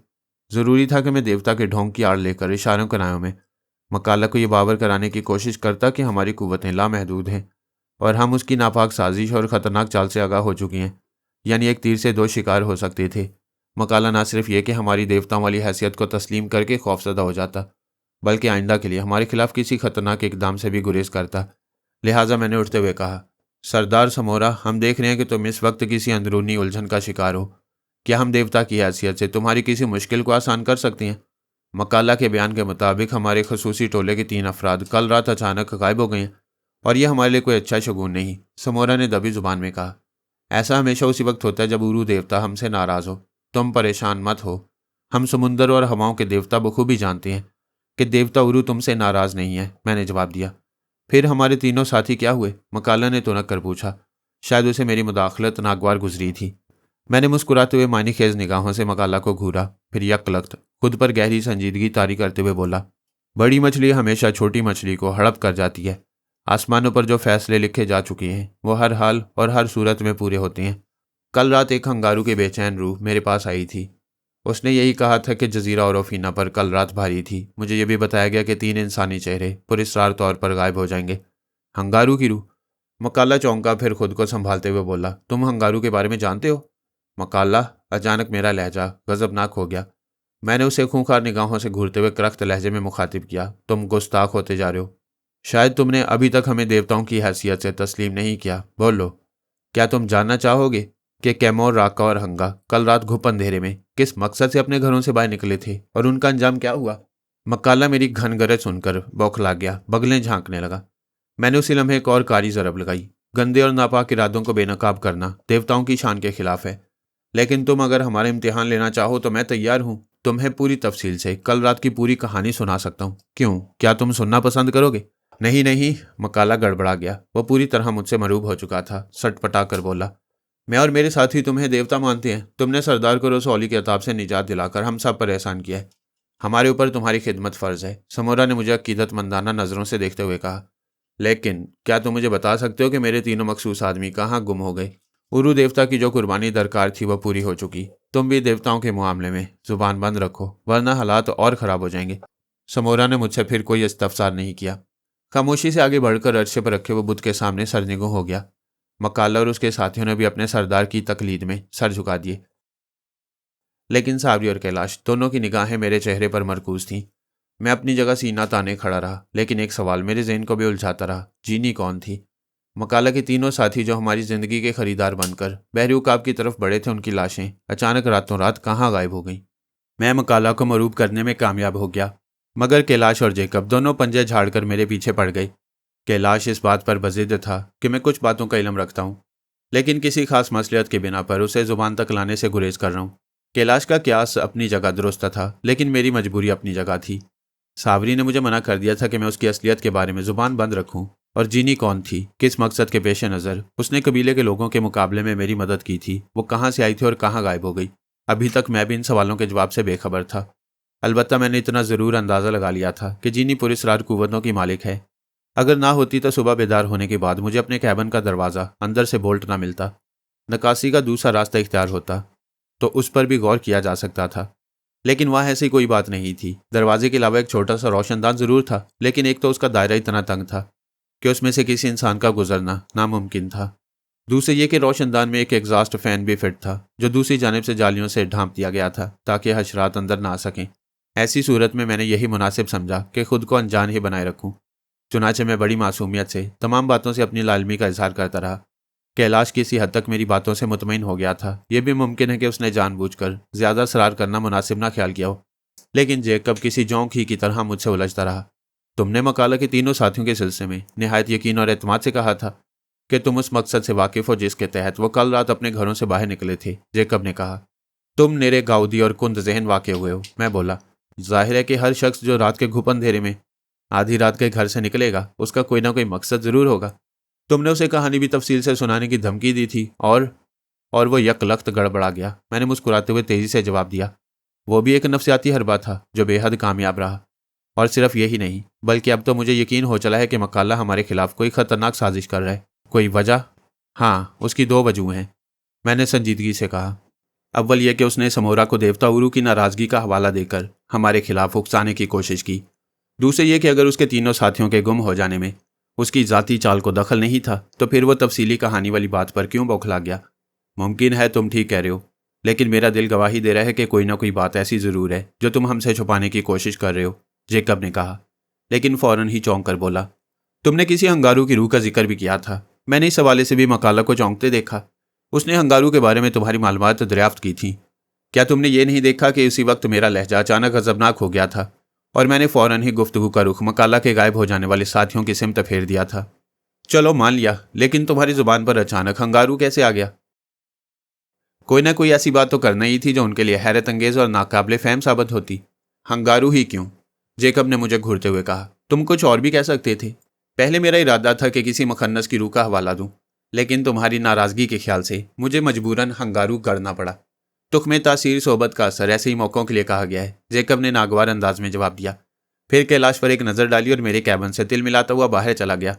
ضروری تھا کہ میں دیوتا کے ڈھونگ کی آڑ لے کر اشاروں کنایوں میں مکالا کو یہ باور کرانے کی کوشش کرتا کہ ہماری قوتیں لامحدود ہیں اور ہم اس کی ناپاک سازش اور خطرناک چال سے آگاہ ہو چکی ہیں، یعنی ایک تیر سے 2 شکار ہو سکتے تھے۔ مکالا نہ صرف یہ کہ ہماری دیوتاؤں والی حیثیت کو تسلیم کر کے خوفزدہ ہو جاتا، بلکہ آئندہ کے لیے ہمارے خلاف کسی خطرناک اقدام سے بھی گریز کرتا۔ لہٰذا میں نے اٹھتے ہوئے کہا، سردار سمورا، ہم دیکھ رہے ہیں کہ تم اس وقت کسی اندرونی الجھن کا شکار ہو۔ کیا ہم دیوتا کی حیثیت سے تمہاری کسی مشکل کو آسان کر سکتے ہیں؟ مکالہ کے بیان کے مطابق ہمارے خصوصی ٹولے کے 3 افراد کل رات اچانک غائب ہو گئے ہیں اور یہ ہمارے لیے کوئی اچھا شگون نہیں، سمورا نے دبی زبان میں کہا۔ ایسا ہمیشہ اسی وقت ہوتا ہے جب ارو دیوتا ہم سے ناراض ہو۔ تم پریشان مت ہو، ہم سمندر اور ہواؤں کے دیوتا بخوبی جانتے ہیں کہ دیوتا ارو تم سے ناراض نہیں ہے، میں نے جواب دیا۔ پھر ہمارے تینوں ساتھی کیا ہوئے؟ مکالہ نے تنک کر پوچھا۔ شاید اسے میری مداخلت ناگوار گزری تھی۔ میں نے مسکراتے ہوئے معنی خیز نگاہوں سے مکالہ کو گھورا، پھر یک لخت خود پر گہری سنجیدگی طاری کرتے ہوئے بولا، بڑی مچھلی ہمیشہ چھوٹی مچھلی کو ہڑپ کر جاتی ہے۔ آسمانوں پر جو فیصلے لکھے جا چکے ہیں وہ ہر حال اور ہر صورت میں پورے ہوتے ہیں۔ کل رات ایک ہنگارو کی بے چین روح میرے پاس آئی تھی۔ اس نے یہی کہا تھا کہ جزیرہ اوروفینا پر کل رات بھاری تھی۔ مجھے یہ بھی بتایا گیا کہ 3 انسانی چہرے پراسرار طور پر غائب ہو جائیں گے۔ ہنگارو کی روح؟ مکالہ چونکا، پھر خود کو سنبھالتے ہوئے بولا، تم ہنگارو کے بارے میں جانتے ہو؟ مکالہ، اچانک میرا لہجہ غضبناک ہو گیا۔ میں نے اسے خونخوار نگاہوں سے گھورتے ہوئے کرخت لہجے میں مخاطب کیا، تم گستاخ ہوتے جا رہے ہو۔ شاید تم نے ابھی تک ہمیں دیوتاؤں کی حیثیت سے تسلیم نہیں کیا۔ بولو، کیا تم جاننا چاہو گے کہ کیمور، راکا اور ہنگا کل رات گھپ اندھیرے میں کس مقصد سے اپنے گھروں سے باہر نکلے تھے اور ان کا انجام کیا ہوا؟ مکالہ میری گھن گرج سن کر بوکھلا گیا، بغلیں جھانکنے لگا۔ میں نے اسی لمحے ایک اور کاری ضرب لگائی۔ گندے اور ناپاک ارادوں کو بے نقاب کرنا دیوتاؤں کی شان کے خلاف ہے، لیکن تم اگر ہمارا امتحان لینا چاہو تو میں تیار ہوں۔ تمہیں پوری تفصیل سے کل رات کی پوری کہانی سنا سکتا ہوں۔ کیوں، کیا تم سننا پسند کرو گے؟ نہیں، مکالہ گڑبڑا گیا۔ وہ پوری طرح مجھ سے مروب ہو چکا تھا، سٹ پٹا کر بولا، میں اور میرے ساتھی تمہیں دیوتا مانتے ہیں۔ تم نے سردار کو رسولی کے عطاب سے نجات دلا کر ہم سب پر احسان کیا ہے۔ ہمارے اوپر تمہاری خدمت فرض ہے۔ سمورا نے مجھے عقیدت مندانہ نظروں سے دیکھتے ہوئے کہا، لیکن کیا تم مجھے بتا سکتے ہو کہ میرے تینوں مخصوص آدمی کہاں گم ہو گئے؟ ارو دیوتا کی جو قربانی درکار تھی وہ پوری ہو چکی۔ تم بھی دیوتاؤں کے معاملے میں زبان بند رکھو ورنہ حالات اور خراب ہو جائیں گے۔ سمورا نے مجھ سے پھر کوئی استفسار نہیں کیا، خاموشی سے آگے بڑھ کر عرصے پر رکھے وہ بت کے سامنے سرنگوں ہو گیا۔ مکالہ اور اس کے ساتھیوں نے بھی اپنے سردار کی تقلید میں سر جھکا دیے، لیکن صابری اور کیلاش دونوں کی نگاہیں میرے چہرے پر مرکوز تھیں۔ میں اپنی جگہ سینہ تانے کھڑا رہا، لیکن ایک سوال میرے ذہن کو بھی الجھاتا رہا، جینی کون تھی؟ مکالہ کے تینوں ساتھی جو ہماری زندگی کے خریدار بن کر بحر عقاب کی طرف بڑھے تھے، ان کی لاشیں اچانک راتوں رات کہاں غائب ہو گئیں؟ میں مکالہ کو مروب کرنے میں کامیاب ہو گیا، مگر کیلاش اور جیکب دونوں پنجے جھاڑ کر میرے پیچھے پڑ گئے۔ کیلاش اس بات پر بضد تھا کہ میں کچھ باتوں کا علم رکھتا ہوں، لیکن کسی خاص مصلحت کی بنا پر اسے زبان تک لانے سے گریز کر رہا ہوں۔ کیلاش کا قیاس اپنی جگہ درست تھا، لیکن میری مجبوری اپنی جگہ تھی۔ صابری نے مجھے منع کر دیا تھا کہ میں اس کی اصلیت کے بارے میں زبان بند رکھوں، اور جینی کون تھی، کس مقصد کے پیش نظر اس نے قبیلے کے لوگوں کے مقابلے میں میری مدد کی تھی، وہ کہاں سے آئی تھی اور کہاں غائب ہو گئی؟ ابھی تک میں بھی ان سوالوں کے جواب سے بے خبر تھا۔ البتہ میں نے اتنا ضرور اندازہ لگا لیا تھا کہ جینی پراسرار قوتوں کی مالک ہے۔ اگر نہ ہوتی تو صبح بیدار ہونے کے بعد مجھے اپنے کیبن کا دروازہ اندر سے بولٹ نہ ملتا، نکاسی کا دوسرا راستہ اختیار ہوتا تو اس پر بھی غور کیا جا سکتا تھا، لیکن وہاں ایسی کوئی بات نہیں تھی۔ دروازے کے علاوہ ایک چھوٹا سا روشن دان ضرور تھا، لیکن ایک تو اس کا دائرہ اتنا تنگ تھا کہ اس میں سے کسی انسان کا گزرنا ناممکن تھا، دوسرے یہ کہ روشن دان میں ایک ایگزاسٹ فین بھی فٹ تھا جو دوسری جانب سے جالیوں سے ڈھانپ دیا گیا تھا تاکہ حشرات اندر نہ آ سکیں۔ ایسی صورت میں نے یہی مناسب سمجھا کہ خود کو انجان ہی بنائے رکھوں۔ چنانچہ میں بڑی معصومیت سے تمام باتوں سے اپنی لاعلمی کا اظہار کرتا رہا۔ کیلاش کسی حد تک میری باتوں سے مطمئن ہو گیا تھا، یہ بھی ممکن ہے کہ اس نے جان بوجھ کر زیادہ اصرار کرنا مناسب نہ خیال کیا ہو، لیکن جیکب کسی جونک ہی کی طرح مجھ سے الجھتا رہا۔ تم نے مکالہ کے تینوں ساتھیوں کے سلسلے میں نہایت یقین اور اعتماد سے کہا تھا کہ تم اس مقصد سے واقف ہو جس کے تحت وہ کل رات اپنے گھروں سے باہر نکلے تھے، جیکب نے کہا۔ تم نیرے گاؤدی اور کند ذہن واقع ہوئے ہو، میں بولا۔ ظاہر ہے کہ ہر شخص جو رات کے گھپ اندھیرے میں آدھی رات کے گھر سے نکلے گا اس کا کوئی نہ کوئی مقصد ضرور ہوگا۔ تم نے اسے کہانی بھی تفصیل سے سنانے کی دھمکی دی تھی اور وہ یک لخت گڑبڑا گیا۔ میں نے مسکراتے ہوئے تیزی سے جواب دیا، وہ بھی ایک نفسیاتی حربہ تھا جو بے حد کامیاب رہا، اور صرف یہی نہیں بلکہ اب تو مجھے یقین ہو چلا ہے کہ مکالہ ہمارے خلاف کوئی خطرناک سازش کر رہا ہے۔ کوئی وجہ؟ ہاں، اس کی 2 وجوہیں ہیں، میں نے سنجیدگی سے کہا۔ اول یہ کہ اس نے سمورا کو دیوتا ارو کی ناراضگی کا حوالہ دے کر ہمارے خلاف اکسانے کی کوشش کی۔ دوسرے یہ کہ اگر اس کے تینوں ساتھیوں کے گم ہو جانے میں اس کی ذاتی چال کو دخل نہیں تھا تو پھر وہ تفصیلی کہانی والی بات پر کیوں بوکھلا گیا؟ ممکن ہے تم ٹھیک کہہ رہے ہو، لیکن میرا دل گواہی دے رہا ہے کہ کوئی نہ کوئی بات ایسی ضرور ہے جو تم ہم سے چھپانے کی کوشش کر رہے ہو، جیکب نے کہا، لیکن فوراً ہی چونک کر بولا، تم نے کسی ہنگارو کی روح کا ذکر بھی کیا تھا۔ میں نے اس حوالے سے بھی مکالہ کو چونکتے دیکھا۔ اس نے ہنگارو کے بارے میں تمہاری معلومات دریافت کی تھی کیا تم نے یہ نہیں دیکھا کہ اسی وقت میرا لہجہ اچانک غضبناک ہو گیا تھا اور میں نے فوراً ہی گفتگو کا رخ مکالا کے غائب ہو جانے والے ساتھیوں کی سمت پھیر دیا تھا؟ چلو مان لیا، لیکن تمہاری زبان پر اچانک ہنگارو کیسے آ گیا؟ کوئی نہ کوئی ایسی بات تو کرنا ہی تھی جو ان کے لیے حیرت انگیز اور ناقابل فہم ثابت ہوتی۔ ہنگارو ہی کیوں؟ جیکب نے مجھے گھورتے ہوئے کہا۔ تم کچھ اور بھی کہہ سکتے تھے۔ پہلے میرا ارادہ تھا کہ کسی مخنث کی روح کا حوالہ دوں، لیکن تمہاری ناراضگی کے خیال سے مجھے مجبوراً ہنگارو کرنا پڑا۔ تخم تاثیر صحبت کا اثر ایسے ہی موقعوں کے لیے کہا گیا ہے، جیکب نے ناگوار انداز میں جواب دیا۔ پھر کیلاش پر ایک نظر ڈالی اور میرے کیبن سے تل ملاتا ہوا باہر چلا گیا۔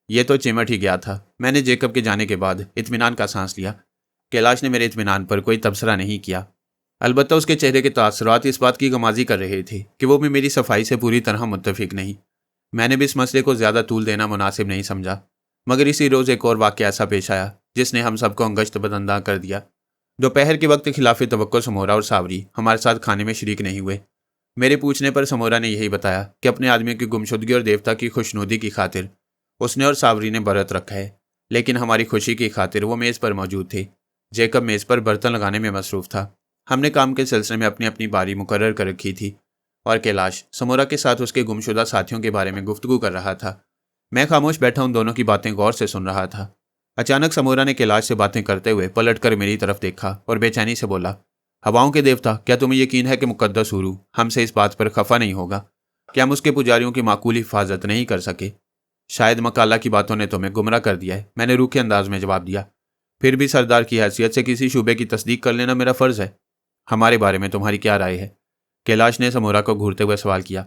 یہ تو چمٹ ہی گیا تھا۔ میں نے جیکب کے جانے کے بعد اطمینان کا سانس لیا۔ کیلاش نے میرے اطمینان پر کوئی تبصرہ نہیں کیا، البتہ اس کے چہرے کے تاثرات اس بات کی غمازی کر رہے تھے کہ وہ بھی میری صفائی سے پوری طرح متفق نہیں۔ میں نے بھی اس مسئلے کو زیادہ طول دینا مناسب نہیں سمجھا، مگر اسی روز ایک اور واقعہ ایسا پیش آیا جس نے ہم سب کو انگشت بدنداں کر دیا۔ دوپہر کے وقت خلاف توقع سمورا اور ساوری ہمارے ساتھ کھانے میں شریک نہیں ہوئے۔ میرے پوچھنے پر سمورا نے یہی بتایا کہ اپنے آدمیوں کی گمشدگی اور دیوتا کی خوشنودی کی خاطر اس نے اور ساوری نے برت رکھا ہے، لیکن ہماری خوشی کی خاطر وہ میز پر موجود تھے۔ جیکب میز پر برتن لگانے میں مصروف تھا۔ ہم نے کام کے سلسلے میں اپنی اپنی باری مقرر کر رکھی تھی، اور کیلاش سمورا کے ساتھ اس کے گمشدہ ساتھیوں کے بارے میں گفتگو کر رہا تھا۔ میں خاموش بیٹھا ان دونوں کی باتیں غور سے سن رہا تھا۔ اچانک سمورا نے کیلاش سے باتیں کرتے ہوئے پلٹ کر میری طرف دیکھا اور بے چینی سے بولا، ہواؤں کے دیوتا، کیا تمہیں یقین ہے کہ مقدس ارو ہم سے اس بات پر خفا نہیں ہوگا کہ ہم اس کے پجاریوں کی معقول حفاظت نہیں کر سکے؟ شاید مکالا کی باتوں نے تمہیں گمراہ کر دیا ہے، میں نے روکھے انداز میں جواب دیا۔ پھر بھی سردار کی حیثیت سے کسی شعبے کی تصدیق کر لینا میرا فرض ہے۔ ہمارے بارے میں تمہاری کیا رائے ہے؟ کیلاش نے سمورا کو گھورتے ہوئے سوال کیا۔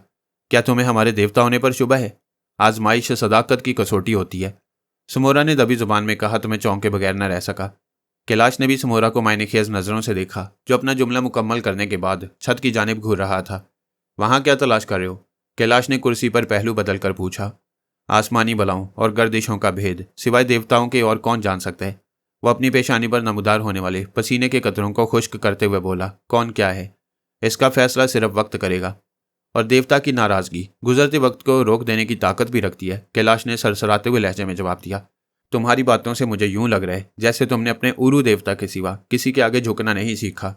کیا تمہیں ہمارے دیوتا ہونے پر شبہ ہے؟ آزمائش صداقت کی کسوٹی ہوتی ہے، سمورا نے دبی زبان میں کہا تو میں چونکے بغیر نہ رہ سکا۔ کیلاش نے بھی سمورا کو معنی خیز نظروں سے دیکھا، جو اپنا جملہ مکمل کرنے کے بعد چھت کی جانب گھور رہا تھا۔ وہاں کیا تلاش کر رہے ہو؟ کیلاش نے کرسی پر پہلو بدل کر پوچھا۔ آسمانی بلاؤں اور گردشوں کا بھید سوائے دیوتاؤں کے اور کون جان سکتا ہے؟ وہ اپنی پیشانی پر نمودار ہونے والے پسینے کے قطروں کو خشک کرتے ہوئے بولا۔ کون کیا ہے؟ اس کا فیصلہ صرف وقت کرے گا، اور دیوتا کی ناراضگی گزرتے وقت کو روک دینے کی طاقت بھی رکھتی ہے، کیلاش نے سرسراتے ہوئے لہجے میں جواب دیا۔ تمہاری باتوں سے مجھے یوں لگ رہا ہے جیسے تم نے اپنے ارو دیوتا کے سوا کسی کے آگے جھکنا نہیں سیکھا۔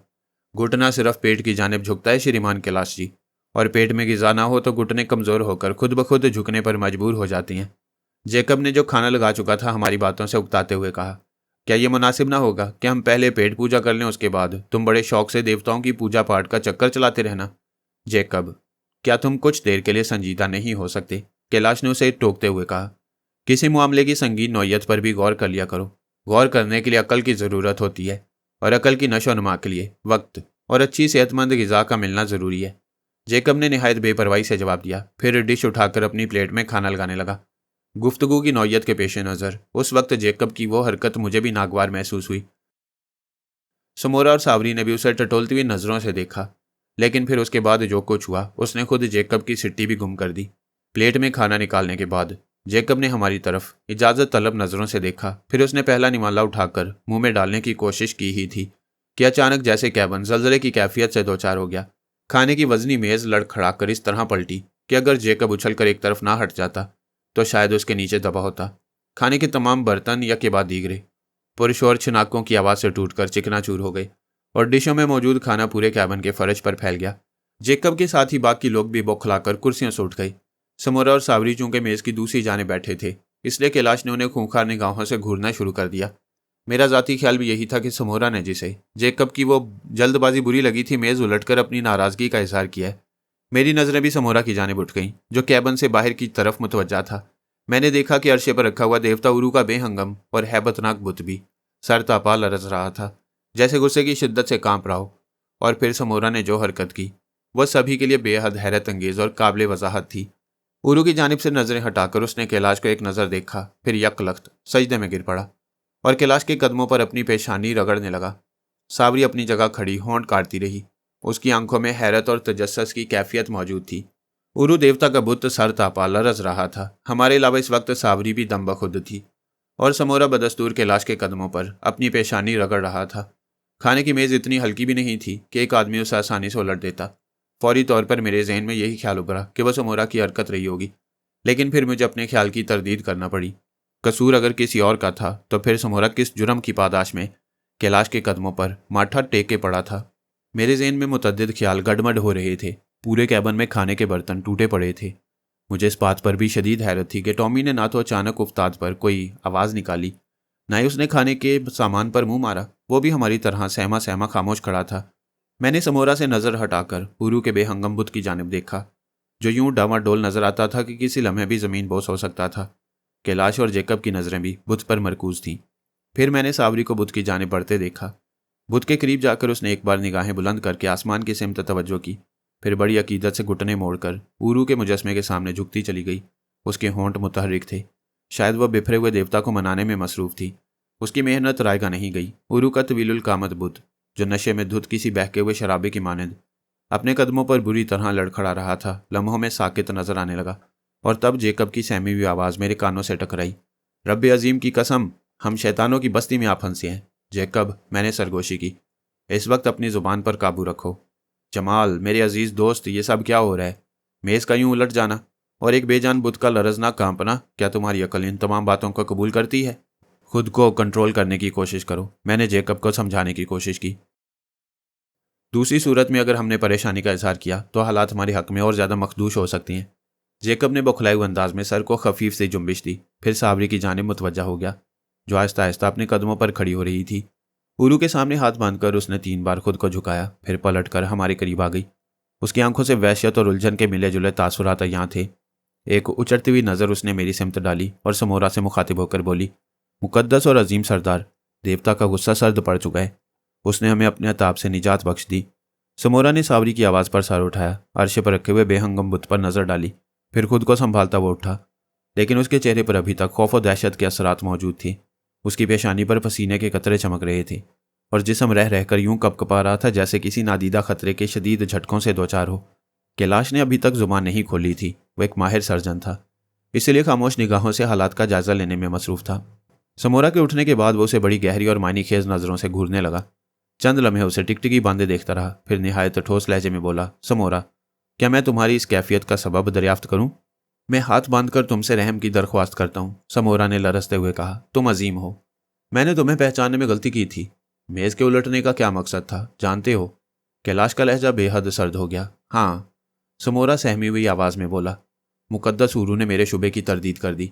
گھٹنا صرف پیٹ کی جانب جھکتا ہے شریمان کیلاش جی، اور پیٹ میں غذا نہ ہو تو گھٹنے کمزور ہو کر خود بخود جھکنے پر مجبور ہو جاتی ہیں۔ جیکب نے جو کھانا لگا چکا تھا ہماری باتوں سے اکتاتے ہوئے کہا، کیا یہ مناسب نہ ہوگا کہ ہم پہلے پیٹ پوجا کر لیں، اس کے بعد تم بڑے شوق سے دیوتاؤں کی پوجا پاٹ کا چکر چلاتے رہنا؟ جیکب، کیا تم کچھ دیر کے لیے سنجیدہ نہیں ہو سکتے؟ کیلاش نے اسے ٹوکتے ہوئے کہا۔ کسی معاملے کی سنگین نوعیت پر بھی غور کر لیا کرو۔ غور کرنے کے لیے عقل کی ضرورت ہوتی ہے، اور عقل کی نشو و نما کے لیے وقت اور اچھی صحت مند غذا کا ملنا ضروری ہے۔ جیکب نے نہایت بے پرواہی سے جواب دیا، پھر ڈش اٹھا کر اپنی پلیٹ میں کھانا لگانے لگا۔ گفتگو کی نوعیت کے پیش نظر اس وقت جیکب کی وہ حرکت مجھے بھی ناگوار محسوس ہوئی۔ سمورا اور ساوری نے بھی اسے ٹٹولتی ہوئی نظروں سے دیکھا، لیکن پھر اس کے بعد جو کچھ ہوا اس نے خود جیکب کی سٹی بھی گم کر دی۔ پلیٹ میں کھانا نکالنے کے بعد جیکب نے ہماری طرف اجازت طلب نظروں سے دیکھا، پھر اس نے پہلا نمالہ اٹھا کر منہ میں ڈالنے کی کوشش کی ہی تھی کہ اچانک جیسے کیبن زلزلے کی کیفیت سے دوچار ہو گیا۔ کھانے کی وزنی میز لڑکھڑا کر اس طرح پلٹی کہ اگر جیکب اچھل کر ایک طرف نہ ہٹ جاتا تو شاید اس کے نیچے دبا ہوتا۔ کھانے کے تمام برتن یکے بعد دیگرے پرشور چھناکوں کی آواز سے ٹوٹ کر چکنا چور ہو گئے، اور ڈشوں میں موجود کھانا پورے کیبن کے فرش پر پھیل گیا۔ جیکب کے ساتھ ہی باقی لوگ بھی بوکھلا کر کرسیوں سے اٹھ گئے۔ سمورا اور ساوری چونکہ میز کی دوسری جانب بیٹھے تھے، اس لیے کیلاش نے انہیں خونخوار نگاہوں سے گھورنا شروع کر دیا۔ میرا ذاتی خیال بھی یہی تھا کہ سمورا نے جسے جیکب کی وہ جلد بازی بری لگی تھی میز الٹ کر اپنی ناراضگی کا اظہار کیا ہے۔ میری نظریں بھی سمورا کی جانب اٹھ گئیں، جو کیبن سے باہر کی طرف متوجہ تھا۔ میں نے دیکھا کہ عرشے پر رکھا ہوا دیوتا ارو کا بے ہنگم اور ہیبت ناک بت بھی سر تاپا لرز رہا تھا، جیسے غصے کی شدت سے کانپ رہا ہو۔ اور پھر سمورا نے جو حرکت کی وہ سبھی کے لیے بے حد حیرت انگیز اور قابل وضاحت تھی۔ ارو کی جانب سے نظریں ہٹا کر اس نے کیلاش کو ایک نظر دیکھا، پھر یک لخت سجدے میں گر پڑا اور کیلاش کے قدموں پر اپنی پیشانی رگڑنے لگا۔ ساوری اپنی جگہ کھڑی ہونٹ کاٹتی رہی، اس کی آنکھوں میں حیرت اور تجسس کی کیفیت موجود تھی۔ ارو دیوتا کا بت سر تاپا لرز رہا تھا۔ ہمارے علاوہ اس وقت ساوری بھی دم بخود تھی، اور سمورا بدستور کیلاش کے قدموں پر اپنی پیشانی رگڑ رہا تھا۔ کھانے کی میز اتنی ہلکی بھی نہیں تھی کہ ایک آدمی اسے آسانی سے الٹ دیتا۔ فوری طور پر میرے ذہن میں یہی خیال ابھرا کہ وہ سمورا کی حرکت رہی ہوگی، لیکن پھر مجھے اپنے خیال کی تردید کرنا پڑی۔ قصور اگر کسی اور کا تھا تو پھر سمورا کس جرم کی پاداش میں کیلاش کے قدموں پر ماتھا ٹیک کے پڑا تھا؟ میرے ذہن میں متعدد خیال گڈمڈ ہو رہے تھے۔ پورے کیبن میں کھانے کے برتن ٹوٹے پڑے تھے۔ مجھے اس بات پر بھی شدید حیرت تھی کہ ٹامی نے نہ تو اچانک افتاد پر کوئی آواز نکالی، نہ ہی اس نے کھانے کے سامان پر منہ مارا۔ وہ بھی ہماری طرح سہما سہما خاموش کھڑا تھا۔ میں نے سمورا سے نظر ہٹا کر پورو کے بے ہنگم بت کی جانب دیکھا، جو یوں ڈاواڈول نظر آتا تھا کہ کسی لمحے بھی زمین بوس ہو سکتا تھا۔ کیلاش اور جیکب کی نظریں بھی بت پر مرکوز تھیں۔ پھر میں نے ساوری کو بت کی جانب بڑھتے دیکھا۔ بت کے قریب جا کر اس نے ایک بار نگاہیں بلند کر کے آسمان کی سمت توجہ کی، پھر بڑی عقیدت سے گھٹنے موڑ کر پورو کے مجسمے کے سامنے جھکتی چلی گئی۔ اس کے ہونٹ متحرک تھے، شاید وہ بفرے ہوئے دیوتا کو منانے میں مصروف تھی۔ اس کی محنت رائے گاہ نہیں گئی۔ پورو کا طویل القامت بت، جو نشے میں دھت کسی بہکے ہوئے شرابے کی مانند اپنے قدموں پر بری طرح لڑکھڑا رہا تھا، لمحوں میں ساکت نظر آنے لگا۔ اور تب جیکب کی سہمی ہوئی آواز میرے کانوں سے ٹکرائی، رب عظیم کی قسم، ہم شیطانوں کی بستی میں آ پھنسے ہیں۔ جیکب، میں نے سرگوشی کی، اس وقت اپنی زبان پر قابو رکھو۔ جمال، میرے عزیز دوست، یہ سب کیا ہو رہا ہے؟ میز کا یوں الٹ جانا اور ایک بے جان بت کا لرزنا کانپنا، کیا تمہاری عقل ان تمام باتوں کو قبول کرتی ہے؟ خود کو کنٹرول کرنے کی کوشش کرو، میں نے جیکب کو سمجھانے کی کوشش کی۔ دوسری صورت میں اگر ہم نے پریشانی کا اظہار کیا تو حالات ہمارے حق میں اور زیادہ مخدوش ہو سکتی ہیں۔ جیکب نے بوکھلائے ہوئے انداز میں سر کو خفیف سے جنبش دی، پھر ساوری کی جانب متوجہ ہو گیا، جو آہستہ آہستہ اپنے قدموں پر کھڑی ہو رہی تھی۔ پورو کے سامنے ہاتھ باندھ کر اس نے 3 بار خود کو جھکایا، پھر پلٹ کر ہمارے قریب آ گئی۔ اس کی آنکھوں سے وحشت اور الجھن کے ملے جلے تاثرات یہاں تھے۔ ایک اچڑتی ہوئی نظر اس نے میری سمت ڈالی اور سمورا سے مخاطب ہو کر بولی، مقدس اور عظیم سردار، دیوتا کا غصہ سرد پڑ چکا ہے، اس نے ہمیں اپنے عطاب سے نجات بخش دی۔ سمورا نے ساوری کی آواز پر سر اٹھایا، عرش پر رکھے ہوئے بے ہنگم بت پر نظر ڈالی، پھر خود کو سنبھالتا وہ اٹھا، لیکن اس کے چہرے پر ابھی تک خوف و دہشت کے اثرات موجود تھے۔ اس کی پیشانی پر پسینے کے قطرے چمک رہے تھے اور جسم رہ رہ کر یوں کپکپا رہا تھا جیسے کسی نادیدہ خطرے کے شدید جھٹکوں سے دوچار ہو۔ کیلاش نے ابھی تک زبان نہیں کھولی تھی، وہ ایک ماہر سرجن تھا، اس لیے خاموش نگاہوں سے حالات کا جائزہ لینے میں مصروف تھا۔ سمورا کے اٹھنے کے بعد وہ اسے بڑی گہری اور معنی خیز نظروں سے گھورنے لگا۔ چند لمحے اسے ٹکٹکی باندھے دیکھتا رہا، پھر نہایت ٹھوس لہجے میں بولا، سمورا، کیا میں تمہاری اس کیفیت کا سبب دریافت کروں؟ میں ہاتھ باندھ کر تم سے رحم کی درخواست کرتا ہوں، سمورا نے لرزتے ہوئے کہا، تم عظیم ہو، میں نے تمہیں پہچاننے میں غلطی کی تھی۔ میز کے الٹنے کا کیا مقصد تھا جانتے ہو؟ کیلاش کا لہجہ بے حد سرد ہو گیا۔ ہاں، سمورا سہمی ہوئی آواز میں بولا، مقدس ورو نے میرے شبے کی تردید کر دی،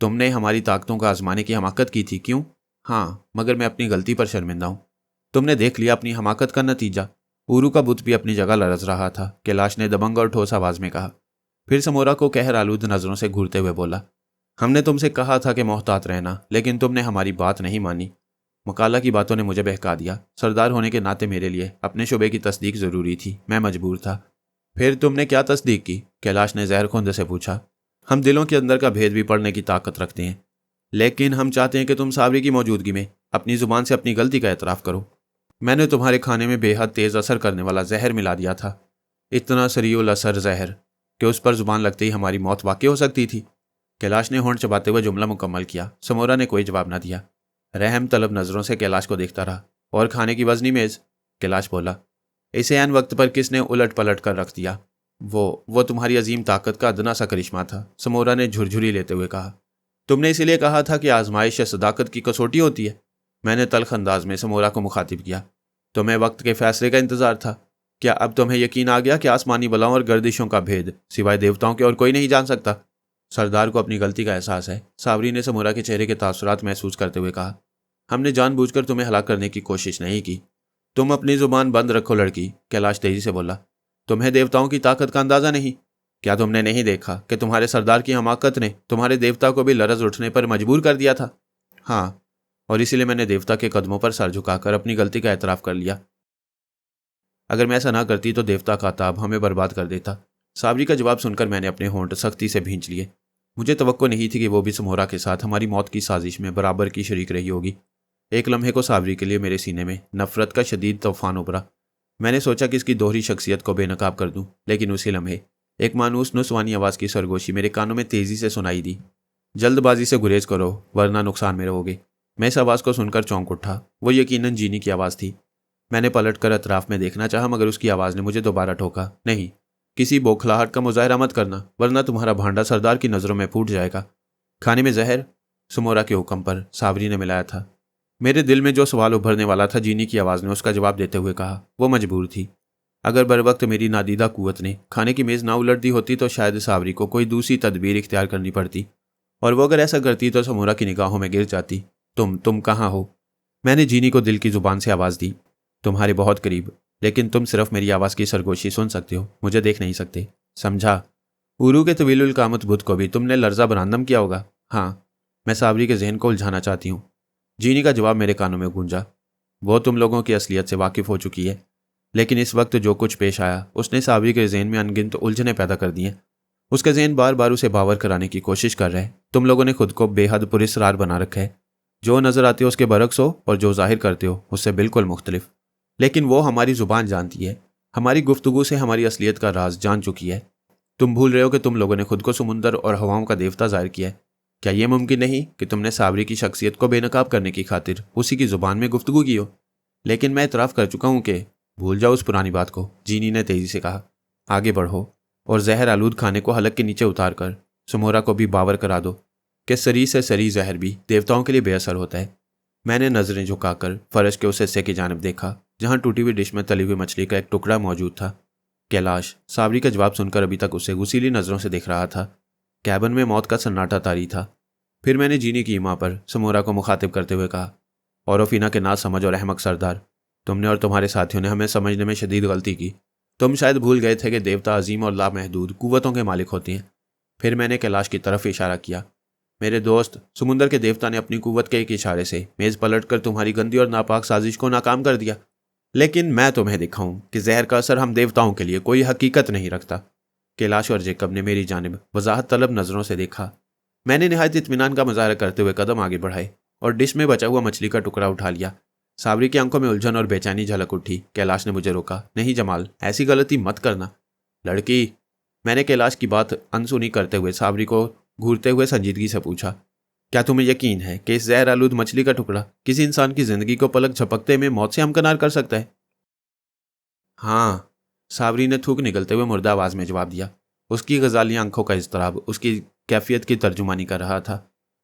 تم نے ہماری طاقتوں کا آزمانے کی حماقت کی تھی، کیوں؟ ہاں، مگر میں اپنی غلطی پر شرمندہ ہوں۔ تم نے دیکھ لیا اپنی حماقت کا نتیجہ۔ ورو کا بت بھی اپنی جگہ لرز رہا تھا، کیلاش نے دبنگ اور ٹھوس آواز میں کہا، پھر سمورا کو قہر آلود نظروں سے گھورتے ہوئے بولا، ہم نے تم سے کہا تھا کہ محتاط رہنا، لیکن تم نے ہماری بات نہیں مانی۔ مکالہ کی باتوں نے مجھے بہکا دیا۔ سردار ہونے کے ناطے میرے لیے اپنے شعبے کی تصدیق ضروری تھی، میں مجبور تھا۔ پھر تم نے کیا تصدیق کی؟ کیلاش نے زہر خوند سے پوچھا۔ ہم دلوں کے اندر کا بھید بھی پڑھنے کی طاقت رکھتے ہیں، لیکن ہم چاہتے ہیں کہ تم ساوری کی موجودگی میں اپنی زبان سے اپنی غلطی کا اعتراف کرو۔ میں نے تمہارے کھانے میں بے حد تیز اثر کرنے والا زہر ملا دیا تھا، اتنا سریع الاثر زہر کہ اس پر زبان لگتے ہی ہماری موت واقع ہو سکتی تھی۔ کیلاش نے ہونٹ چباتے ہوئے جملہ مکمل کیا۔ سمورا نے کوئی جواب نہ دیا، رحم طلب نظروں سے کیلاش کو دیکھتا رہا۔ اور کھانے کی وزنی میز؟ کیلاش بولا، اسے عین وقت پر کس نے الٹ پلٹ کر رکھ دیا؟ وہ تمہاری عظیم طاقت کا ادنا سا کرشمہ تھا، سمورا نے جھرجھری لیتے ہوئے کہا۔ تم نے اسی لیے کہا تھا کہ آزمائش صداقت کی کسوٹی ہوتی ہے؟ میں نے تلخ انداز میں سمورا کو مخاطب کیا۔ تمہیں وقت کے فیصلے کا انتظار تھا؟ کیا اب تمہیں یقین آ گیا کہ آسمانی بلاؤں اور گردشوں کا بھید سوائے دیوتاؤں کے اور کوئی نہیں جان سکتا؟ سردار کو اپنی غلطی کا احساس ہے، ساوری نے سمورا کے چہرے کے تاثرات محسوس کرتے ہوئے کہا۔ ہم نے جان بوجھ کر تمہیں ہلاک کرنے کی کوشش نہیں کی۔ تم اپنی زبان بند رکھو لڑکی، کیلاش تیزی سے بولا۔ تمہیں دیوتاؤں کی طاقت کا اندازہ نہیں؟ کیا تم نے نہیں دیکھا کہ تمہارے سردار کی حماقت نے تمہارے دیوتا کو بھی لرز اٹھنے پر مجبور کر دیا تھا؟ ہاں، اور اسی لیے میں نے دیوتا کے قدموں پر سر جھکا کر اپنی غلطی کا اعتراف کر لیا۔ اگر میں ایسا نہ کرتی تو دیوتا کا عطاب ہمیں برباد کر دیتا۔ ساوری کا جواب سن کر میں نے اپنے ہونٹ سختی سے بھینچ لیے۔ مجھے توقع نہیں تھی کہ وہ بھی سمورا کے ساتھ ہماری موت کی سازش میں برابر کی شریک رہی ہوگی۔ ایک لمحے کو ساوری کے لیے میرے سینے میں نفرت کا شدید طوفان ابھرا۔ میں نے سوچا کہ اس کی دوہری شخصیت کو بے نقاب کر دوں، لیکن اسی لمحے ایک مانوس نسوانی آواز کی سرگوشی میرے کانوں میں تیزی سے سنائی دی، جلد بازی سے گریز کرو ورنہ نقصان میں رہو گے۔ میں اس آواز کو سن کر چونک اٹھا، وہ یقیناً جینی کی آواز تھی۔ میں نے پلٹ کر اطراف میں دیکھنا چاہا، مگر اس کی آواز نے مجھے دوبارہ ٹھوکا، نہیں، کسی بوکھلاہٹ کا مظاہرہ مت کرنا ورنہ تمہارا بھانڈا سردار کی نظروں میں پھوٹ جائے گا۔ کھانے میں زہر؟ سمورا کے حکم پر ساوری نے ملایا تھا۔ میرے دل میں جو سوال ابھرنے والا تھا جینی کی آواز نے اس کا جواب دیتے ہوئے کہا، وہ مجبور تھی۔ اگر بر وقت میری نادیدہ قوت نے کھانے کی میز نہ الٹ دی ہوتی تو شاید صابری کو کوئی دوسری تدبیر اختیار کرنی پڑتی، اور وہ اگر ایسا کرتی تو سمورا کی نگاہوں میں گر جاتی۔ تم کہاں ہو؟ میں نے جینی کو دل کی زبان سے آواز دی۔ تمہارے بہت قریب، لیکن تم صرف میری آواز کی سرگوشی سن سکتے ہو، مجھے دیکھ نہیں سکتے، سمجھا؟ اورو کے طویل القامت بت کو بھی تم نے لرزہ برہنم کیا ہوگا۔ ہاں، میں صابری کے ذہن کو الجھانا چاہتی ہوں۔ جینی کا جواب میرے کانوں میں گونجا۔ وہ تم لوگوں کی اصلیت سے واقف ہو چکی ہے، لیکن اس وقت جو کچھ پیش آیا اس نے صابری کے ذہن میں انگنت الجھنیں پیدا کر دی ہیں۔ اس کا ذہن بار بار اسے باور کرانے کی کوشش کر رہا ہے۔ تم لوگوں نے خود کو بے حد پراسرار بنا رکھا ہے، جو نظر آتے ہو اس کے برعکس ہو اور جو ظاہر کرتے ہو اس سے بالکل مختلف۔ لیکن وہ ہماری زبان جانتی ہے، ہماری گفتگو سے ہماری اصلیت کا راز جان چکی ہے۔ تم بھول رہے ہو کہ تم لوگوں نے خود کو سمندر اور ہواؤں کا دیوتا ظاہر کیا ہے۔ کیا یہ ممکن نہیں کہ تم نے صابری کی شخصیت کو بے نقاب کرنے کی خاطر اسی کی زبان میں گفتگو کی ہو؟ لیکن میں اعتراف کر چکا ہوں کہ بھول جاؤ اس پرانی بات کو، جینی نے تیزی سے کہا۔ آگے بڑھو اور زہر آلود کھانے کو حلق کے نیچے اتار کر سمورا کو بھی باور کرا دو کہ سری سے سری زہر بھی دیوتاؤں کے لیے بے اثر ہوتا ہے۔ میں نے نظریں جھکا کر فرش کے اس حصے کی جانب دیکھا جہاں ٹوٹی ہوئی ڈش میں تلی ہوئی مچھلی کا ایک ٹکڑا موجود تھا۔ کیلاش صابری کا جواب سن کر ابھی تک اسے غسیلی نظروں سے دیکھ رہا تھا۔ کیبن میں موت کا سناٹا طاری تھا۔ پھر میں نے جینی کی ماں پر سمورا کو مخاطب کرتے ہوئے کہا، اوروفینا کے نا سمجھ اور احمق سردار، تم نے اور تمہارے ساتھیوں نے ہمیں سمجھنے میں شدید غلطی کی۔ تم شاید بھول گئے تھے کہ دیوتا عظیم اور لامحدود قوتوں کے مالک ہوتے ہیں۔ پھر میں نے کیلاش کی طرف اشارہ کیا۔ میرے دوست، سمندر کے دیوتا نے اپنی قوت کے ایک اشارے سے میز پلٹ کر تمہاری گندی اور ناپاک سازش کو ناکام کر دیا۔ لیکن میں تمہیں دکھاؤں کہ زہر کا اثر ہم دیوتاؤں کے لیے کوئی حقیقت نہیں رکھتا۔ کیلاش اور جیکب نے میری جانب وضاحت طلب نظروں سے دیکھا۔ میں نے نہایت اطمینان کا مظاہرہ کرتے ہوئے قدم آگے بڑھائے اور ڈش میں بچا ہوا مچھلی کا ٹکڑا اٹھا لیا۔ صابری کی آنکھوں میں الجھن اور بے چینی جھلک اٹھی۔ کیلاش نے مجھے روکا۔ نہیں جمال، ایسی غلطی مت کرنا لڑکی۔ میں نے کیلاش کی بات انسنی کرتے ہوئے صابری کو گھورتے ہوئے سنجیدگی سے پوچھا، کیا تمہیں یقین ہے کہ اس زہر آلود مچھلی کا ٹکڑا کسی انسان کی زندگی کو پلک جھپکتے میں موت سے ہمکنار کر سکتا ہے؟ ہاں، صابری نے تھوک نکلتے ہوئے مردہ آواز میں جواب دیا۔ اس کی غزالی آنکھوں کا اضطراب اس کی کیفیت کی ترجمانی کر رہا تھا۔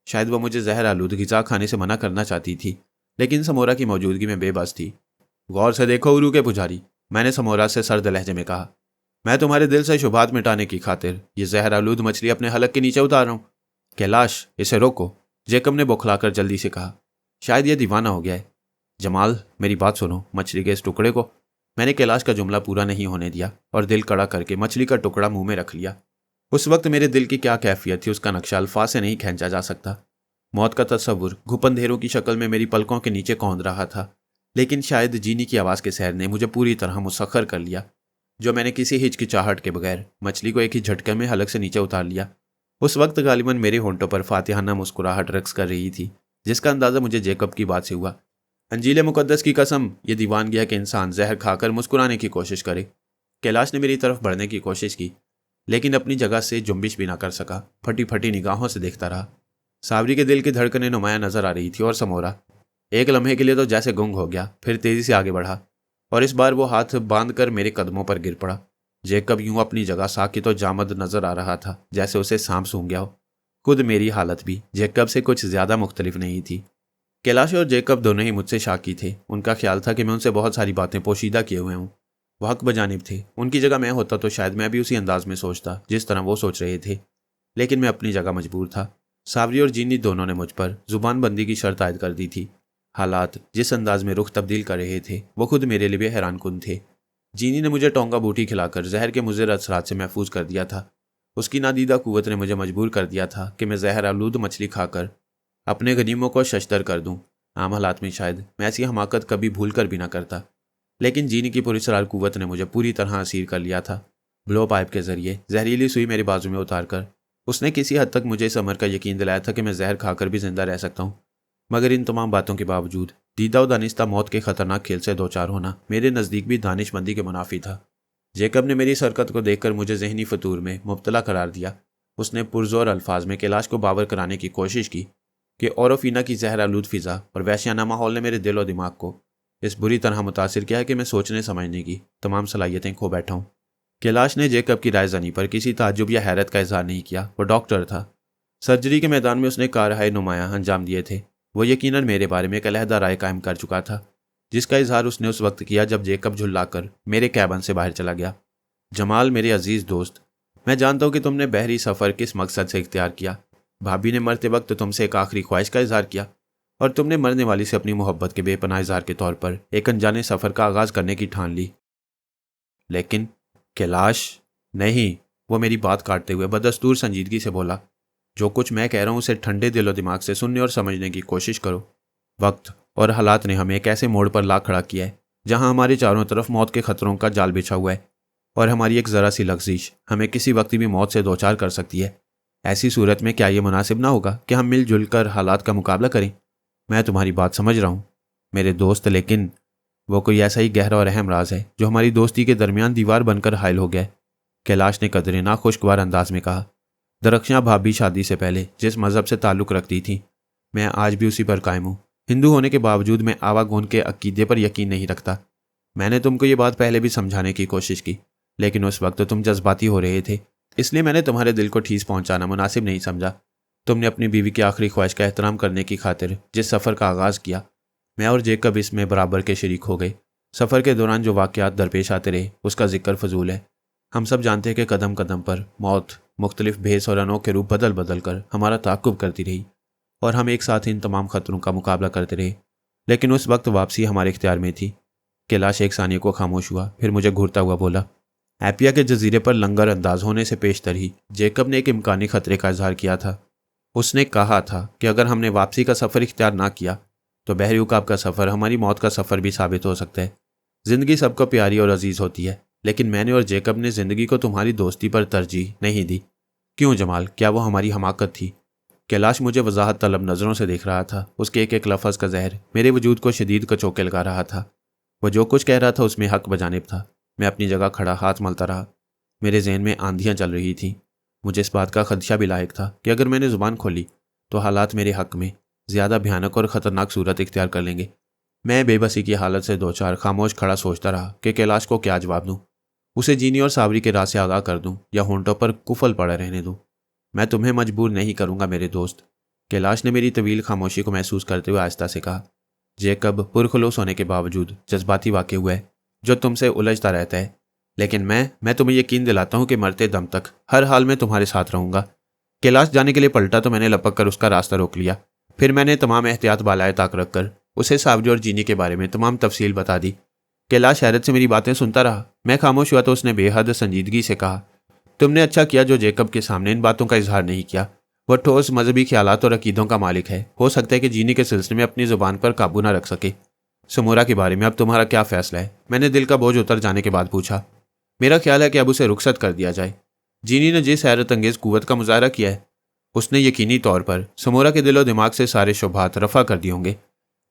شاید وہ مجھے زہر آلود غذا کھانے سے منع کرنا چاہتی تھی، لیکن سمورا کی موجودگی میں بے بس تھی۔ غور سے دیکھو اورو کے پجاری، میں نے سمورا سے سرد لہجے میں کہا، میں تمہارے دل سے شبہات مٹانے کی خاطر یہ زہر آلود مچھلی اپنے حلق کے نیچے اتار رہا ہوں۔ کیلاش، اسے روکو، جیکب نے بوکھلا کر جلدی سے کہا۔ شاید یہ دیوانہ ہو گیا ہے۔ جمال، میری بات سنو، مچھلی کے اس ٹکڑے کو۔ میں نے کیلاش کا جملہ پورا نہیں ہونے دیا اور دل کڑا کر کے مچھلی کا ٹکڑا منہ میں رکھ لیا۔ اس وقت میرے دل کی کیا کیفیت تھی اس کا نقشہ الفاظ سے نہیں کھینچا جا سکتا۔ موت کا تصور گھپندھیروں کی شکل میں میری پلکوں کے نیچے کوند رہا تھا، لیکن شاید جینی کی آواز کے سحر نے مجھے پوری طرح مسخر کر لیا، جو میں نے کسی ہچکچاہٹ کے بغیر مچھلی کو ایک ہی جھٹکے میں حلق سے نیچے اتار لیا۔ اس وقت غالباً میرے ہونٹوں پر فاتحانہ مسکراہٹ رقص کر رہی تھی، جس کا اندازہ مجھے جیکب کی بات سے ہوا۔ انجیل مقدس کی قسم، یہ دیوانگی ہے کہ انسان زہر کھا کر مسکرانے کی کوشش کرے۔ کیلاش نے میری طرف بڑھنے کی کوشش کی، لیکن اپنی جگہ سے جنبش بھی نہ کر سکا، پھٹی پھٹی نگاہوں سے دیکھتا رہا۔ صابری کے دل کی دھڑکنیں نمایاں نظر آ رہی تھی اور سمورا ایک لمحے کے لیے تو جیسے گنگ ہو گیا، پھر تیزی سے آگے بڑھا اور اس بار وہ ہاتھ باندھ کر میرے قدموں پر گر پڑا۔ جیکب یوں اپنی جگہ ساکت و جامد نظر آ رہا تھا جیسے اسے سانپ سونگھ گیا ہو۔ خود میری حالت بھی جیکب سے کچھ زیادہ مختلف نہیں تھی۔ کیلاش اور جیکب دونوں ہی مجھ سے شاکی تھے۔ ان کا خیال تھا کہ میں ان سے بہت ساری باتیں پوشیدہ کیے ہوئے ہوں۔ وہ حق بجانب تھے۔ ان کی جگہ میں ہوتا تو شاید میں بھی اسی انداز میں سوچتا جس طرح وہ سوچ رہے تھے، لیکن میں اپنی جگہ مجبور تھا۔ صابری اور جینی دونوں نے مجھ پر زبان بندی کی شرط عائد کر دی تھی۔ حالات جس انداز میں رخ تبدیل کر رہے تھے وہ خود میرے لیے بھی حیران کن تھے۔ جینی نے مجھے ٹونگا بوٹی کھلا کر زہر کے مضر اثرات سے محفوظ کر دیا تھا۔ اس کی نادیدہ قوت نے مجھے مجبور کر دیا تھا کہ میں زہر آلود مچھلی کھا کر اپنے غنیموں کو ششدر کر دوں۔ عام حالات میں شاید میں ایسی حماقت کبھی بھول کر بھی نہ کرتا، لیکن جینی کی پراسرار قوت نے مجھے پوری طرح اسیر کر لیا تھا۔ بلو پائپ کے ذریعے زہریلی سوئی میرے بازو میں اتار کر اس نے کسی حد تک مجھے اس امر کا یقین دلایا تھا کہ میں زہر کھا کر بھی زندہ رہ سکتا ہوں۔ مگر ان تمام باتوں کے باوجود دیدہ و دانستہ موت کے خطرناک کھیل سے دوچار ہونا میرے نزدیک بھی دانش مندی کے منافی تھا۔ جیکب نے میری اس حرکت کو دیکھ کر مجھے ذہنی فطور میں مبتلا قرار دیا۔ اس نے پرزور الفاظ میں کیلاش کو باور کرانے کی کوشش کی کہ اوروفینا کی زہر آلود فضا اور وحشیانہ ماحول نے میرے دل و دماغ کو اس بری طرح متاثر کیا ہے کہ میں سوچنے سمجھنے کی تمام صلاحیتیں کھو بیٹھا ہوں۔ کیلاش نے جیکب کی رائے زنی پر کسی تعجب یا حیرت کا اظہار نہیں کیا۔ وہ ڈاکٹر تھا۔ سرجری کے میدان میں اس نے کارہائے نمایاں انجام دیے تھے۔ وہ یقیناً میرے بارے میں ایک علیحدہ رائے قائم کر چکا تھا، جس کا اظہار اس نے اس وقت کیا جب جیکب جھلا کر میرے کیبن سے باہر چلا گیا۔ جمال میرے عزیز دوست، میں جانتا ہوں کہ تم نے بحری سفر کس مقصد سے اختیار کیا۔ بھابھی نے مرتے وقت تم سے ایک آخری خواہش کا اظہار کیا، اور تم نے مرنے والی سے اپنی محبت کے بے پناہ اظہار کے طور پر ایک انجانے سفر کا آغاز کرنے کی ٹھان لی۔ لیکن کیلاش، نہیں، وہ میری بات کاٹتے ہوئے بدستور سنجیدگی سے بولا، جو کچھ میں کہہ رہا ہوں اسے ٹھنڈے دل و دماغ سے سننے اور سمجھنے کی کوشش کرو۔ وقت اور حالات نے ہمیں ایک ایسے موڑ پر لا کھڑا کیا ہے جہاں ہمارے چاروں طرف موت کے خطروں کا جال بچھا ہوا ہے، اور ہماری ایک ذرا سی لغزش ہمیں کسی وقت بھی موت سے دوچار کر سکتی ہے۔ ایسی صورت میں کیا یہ مناسب نہ ہوگا کہ ہم مل جل کر حالات کا مقابلہ کریں؟ میں تمہاری بات سمجھ رہا ہوں میرے دوست، لیکن وہ کوئی ایسا ہی گہرا اور اہم راز ہے جو ہماری دوستی کے درمیان دیوار بن کر حائل ہو گیا ہے، کیلاش نے قدرے ناخوشگوار انداز میں کہا۔ درخشاں بھابھی شادی سے پہلے جس مذہب سے تعلق رکھتی تھی، میں آج بھی اسی پر قائم ہوں۔ ہندو ہونے کے باوجود میں آواگون کے عقیدے پر یقین نہیں رکھتا۔ میں نے تم کو یہ بات پہلے بھی سمجھانے کی کوشش کی، لیکن اس وقت تم جذباتی ہو رہے تھے، اس لیے میں نے تمہارے دل کو ٹھیس پہنچانا مناسب نہیں سمجھا۔ تم نے اپنی بیوی کی آخری خواہش کا احترام کرنے کی خاطر جس سفر کا آغاز کیا، میں اور جیکب اس میں برابر کے شریک ہو گئے۔ سفر کے دوران جو واقعات درپیش آتے رہے اس کا ذکر فضول ہے۔ ہم سب جانتے ہیں کہ قدم قدم پر موت مختلف بھیس اور انوکھے روپ بدل بدل کر ہمارا تعاقب کرتی رہی، اور ہم ایک ساتھ ان تمام خطروں کا مقابلہ کرتے رہے، لیکن اس وقت واپسی ہمارے اختیار میں تھی۔ کیلاش ایک ثانیے کو خاموش ہوا، پھر مجھے گھورتا ہوا بولا، ایپیا کے جزیرے پر لنگر انداز ہونے سے پیشتر ہی جیکب نے ایک امکانی خطرے کا اظہار کیا تھا۔ اس نے کہا تھا کہ اگر ہم نے واپسی کا سفر اختیار نہ کیا تو بحری عقاب کا سفر ہماری موت کا سفر بھی ثابت ہو سکتا ہے۔ زندگی سب کو پیاری اور عزیز ہوتی ہے، لیکن میں نے اور جیکب نے زندگی کو تمہاری دوستی پر ترجیح نہیں دی۔ کیوں جمال، کیا وہ ہماری حماقت تھی؟ کیلاش مجھے وضاحت طلب نظروں سے دیکھ رہا تھا۔ اس کے ایک ایک لفظ کا زہر میرے وجود کو شدید کچوکے لگا رہا تھا۔ وہ جو کچھ کہہ رہا تھا اس میں حق بجانب تھا۔ میں اپنی جگہ کھڑا ہاتھ ملتا رہا۔ میرے ذہن میں آندھیاں چل رہی تھیں۔ مجھے اس بات کا خدشہ بھی لاحق تھا کہ اگر میں نے زبان کھولی تو حالات میرے حق میں زیادہ بھیانک اور خطرناک صورت اختیار کر لیں گے۔ میں بے بسی کی حالت سے دوچار خاموش کھڑا سوچتا رہا کہ کیلاش کو کیا جواب دوں، اسے جینی اور صابری کے راز سے آگاہ کر دوں یا ہونٹوں پر کفل پڑے رہنے دوں۔ میں تمہیں مجبور نہیں کروں گا میرے دوست، کیلاش نے میری طویل خاموشی کو محسوس کرتے ہوئے آہستہ سے کہا۔ جیکب پرخلوص ہونے کے باوجود جذباتی واقع ہوا ہے جو تم سے الجھتا رہتا ہے، لیکن میں تمہیں یقین دلاتا ہوں کہ مرتے دم تک ہر حال میں تمہارے ساتھ رہوں گا۔ کیلاش جانے کے لیے پلٹا تو میں نے لپک کر اس کا راستہ روک لیا۔ پھر میں نے تمام احتیاط بالائے طاق رکھ کر اسے صابری اور جینی کے بارے میں تمام تفصیل بتا دی۔ کیلاش حیرت سے میری باتیں سنتا رہا۔ میں خاموش ہوا تو اس نے بے حد سنجیدگی سے کہا، تم نے اچھا کیا جو جیکب کے سامنے ان باتوں کا اظہار نہیں کیا۔ وہ ٹھوس مذہبی خیالات اور عقیدوں کا مالک ہے، ہو سکتا ہے کہ جینی کے سلسلے میں اپنی زبان پر قابو نہ رکھ سکے۔ سمورا کے بارے میں اب تمہارا کیا فیصلہ ہے؟ میں نے دل کا بوجھ اتر جانے کے بعد پوچھا۔ میرا خیال ہے کہ اب اسے رخصت کر دیا جائے۔ جینی نے جس حیرت انگیز قوت کا مظاہرہ کیا ہے، اس نے یقینی طور پر سمورا کے دل و دماغ سے سارے شبہات رفع کر دیے ہوں گے۔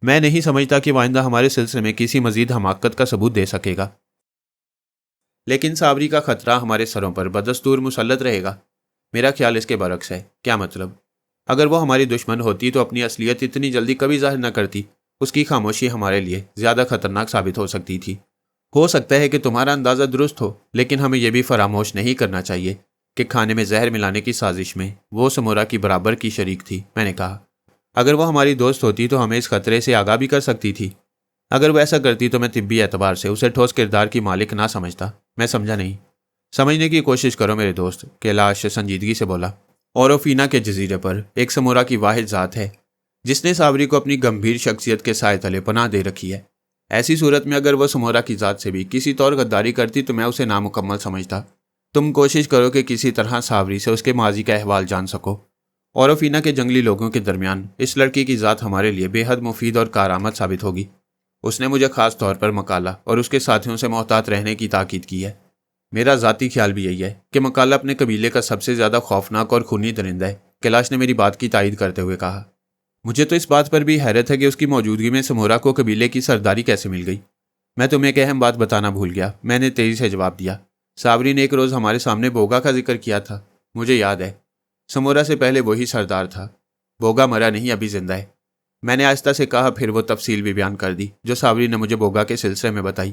میں نہیں سمجھتا کہ وہ آئندہ ہمارے سلسلے میں کسی مزید حماقت کا ثبوت دے سکے گا، لیکن صابری کا خطرہ ہمارے سروں پر بدستور مسلط رہے گا۔ میرا خیال اس کے برعکس ہے۔ کیا مطلب؟ اگر وہ ہماری دشمن ہوتی تو اپنی اصلیت اتنی جلدی کبھی ظاہر نہ کرتی۔ اس کی خاموشی ہمارے لیے زیادہ خطرناک ثابت ہو سکتی تھی۔ ہو سکتا ہے کہ تمہارا اندازہ درست ہو، لیکن ہمیں یہ بھی فراموش نہیں کرنا چاہیے کہ کھانے میں زہر ملانے کی سازش میں وہ سمورا کی برابر کی شریک تھی۔ میں نے کہا، اگر وہ ہماری دوست ہوتی تو ہمیں اس خطرے سے آگاہ بھی کر سکتی تھی۔ اگر وہ ایسا کرتی تو میں طبی اعتبار سے اسے ٹھوس کردار کی مالک نہ سمجھتا۔ میں سمجھا نہیں۔ سمجھنے کی کوشش کرو میرے دوست، کیلاش سنجیدگی سے بولا۔ اوروفینا کے جزیرے پر ایک سمورا کی واحد ذات ہے جس نے صابری کو اپنی گمبھیر شخصیت کے سائے تلے پناہ دے رکھی ہے۔ ایسی صورت میں اگر وہ سمورا کی ذات سے بھی کسی طور غداری کرتی تو میں اسے نامکمل سمجھتا۔ تم کوشش کرو کہ کسی طرح صابری سے اس کے ماضی کا احوال جان سکو۔ اوروفینا کے جنگلی لوگوں کے درمیان اس لڑکی کی ذات ہمارے لیے بے حد مفید اور کارآمد ثابت ہوگی۔ اس نے مجھے خاص طور پر مکالا اور اس کے ساتھیوں سے محتاط رہنے کی تاکید کی ہے۔ میرا ذاتی خیال بھی یہی ہے کہ مکالا اپنے قبیلے کا سب سے زیادہ خوفناک اور خونی درندہ ہے۔ کیلاش نے میری بات کی تائید کرتے ہوئے کہا۔ مجھے تو اس بات پر بھی حیرت ہے کہ اس کی موجودگی میں سمورا کو قبیلے کی سرداری کیسے مل گئی۔ میں تمہیں ایک اہم بات بتانا بھول گیا، میں نے تیزی سے جواب دیا۔ صابری نے ایک روز ہمارے سامنے بوگا کا ذکر کیا تھا، مجھے یاد ہے۔ سمورا سے پہلے وہی سردار تھا۔ بوگا مرا نہیں، ابھی زندہ ہے۔ میں نے آہستہ سے کہا، پھر وہ تفصیل بھی بیان کر دی جو صابری نے مجھے بوگا کے سلسلے میں بتائی۔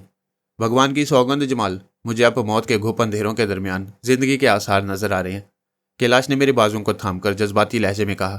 بھگوان کی سوگند جمال، مجھے اب موت کے گھپ اندھیروں کے درمیان زندگی کے آثار نظر آ رہے ہیں۔ کیلاش نے میرے بازوں کو تھام کر جذباتی لہجے میں کہا۔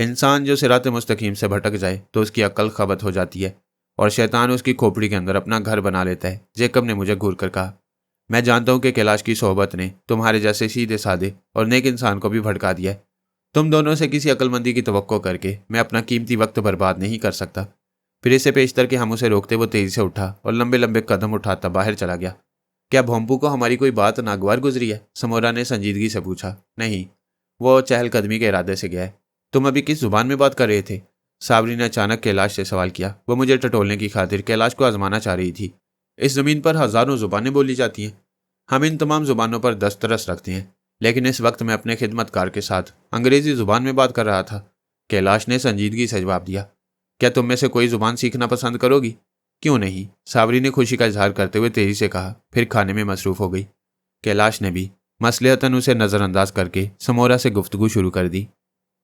انسان جو صراط مستقیم سے بھٹک جائے تو اس کی عقل خبت ہو جاتی ہے اور شیطان اس کی کھوپڑی کے اندر اپنا گھر بنا لیتا ہے۔ جیکب نے مجھے گھور کر کہا، میں جانتا ہوں کہ کیلاش کی صحبت نے تمہارے جیسے سیدھے سادے اور نیک انسان کو بھی بھڑکا دیا ہے۔ تم دونوں سے کسی عقل مندی کی توقع کر کے میں اپنا قیمتی وقت برباد نہیں کر سکتا۔ پھر اسے پیشتر کہ ہم اسے روکتے وہ تیزی سے اٹھا اور لمبے لمبے قدم اٹھاتا باہر چلا گیا۔ کیا بھومپو کو ہماری کوئی بات ناگوار گزری ہے؟ سمورا نے سنجیدگی سے پوچھا۔ نہیں، وہ چہل قدمی کے ارادے سے گیا ہے۔ تم ابھی کس زبان میں بات کر رہے تھے؟ صابری نے اچانک کیلاش سے سوال کیا۔ وہ مجھے ٹٹولنے کی خاطر کیلاش کو آزمانا چاہ رہی تھی۔ اس زمین پر ہزاروں زبانیں بولی جاتی ہیں، ہم ان تمام زبانوں پر دسترس رکھتے ہیں، لیکن اس وقت میں اپنے خدمت کار کے ساتھ انگریزی زبان میں بات کر رہا تھا۔ کیلاش نے سنجیدگی سے جواب دیا۔ کیا تم میں سے کوئی زبان سیکھنا پسند کرو گی؟ کیوں نہیں، صابری نے خوشی کا اظہار کرتے ہوئے تیزی سے کہا، پھر کھانے میں مصروف ہو گئی۔ کیلاش نے بھی مصلحتاً اسے نظر انداز کر کے سمورا سے گفتگو شروع کر دی۔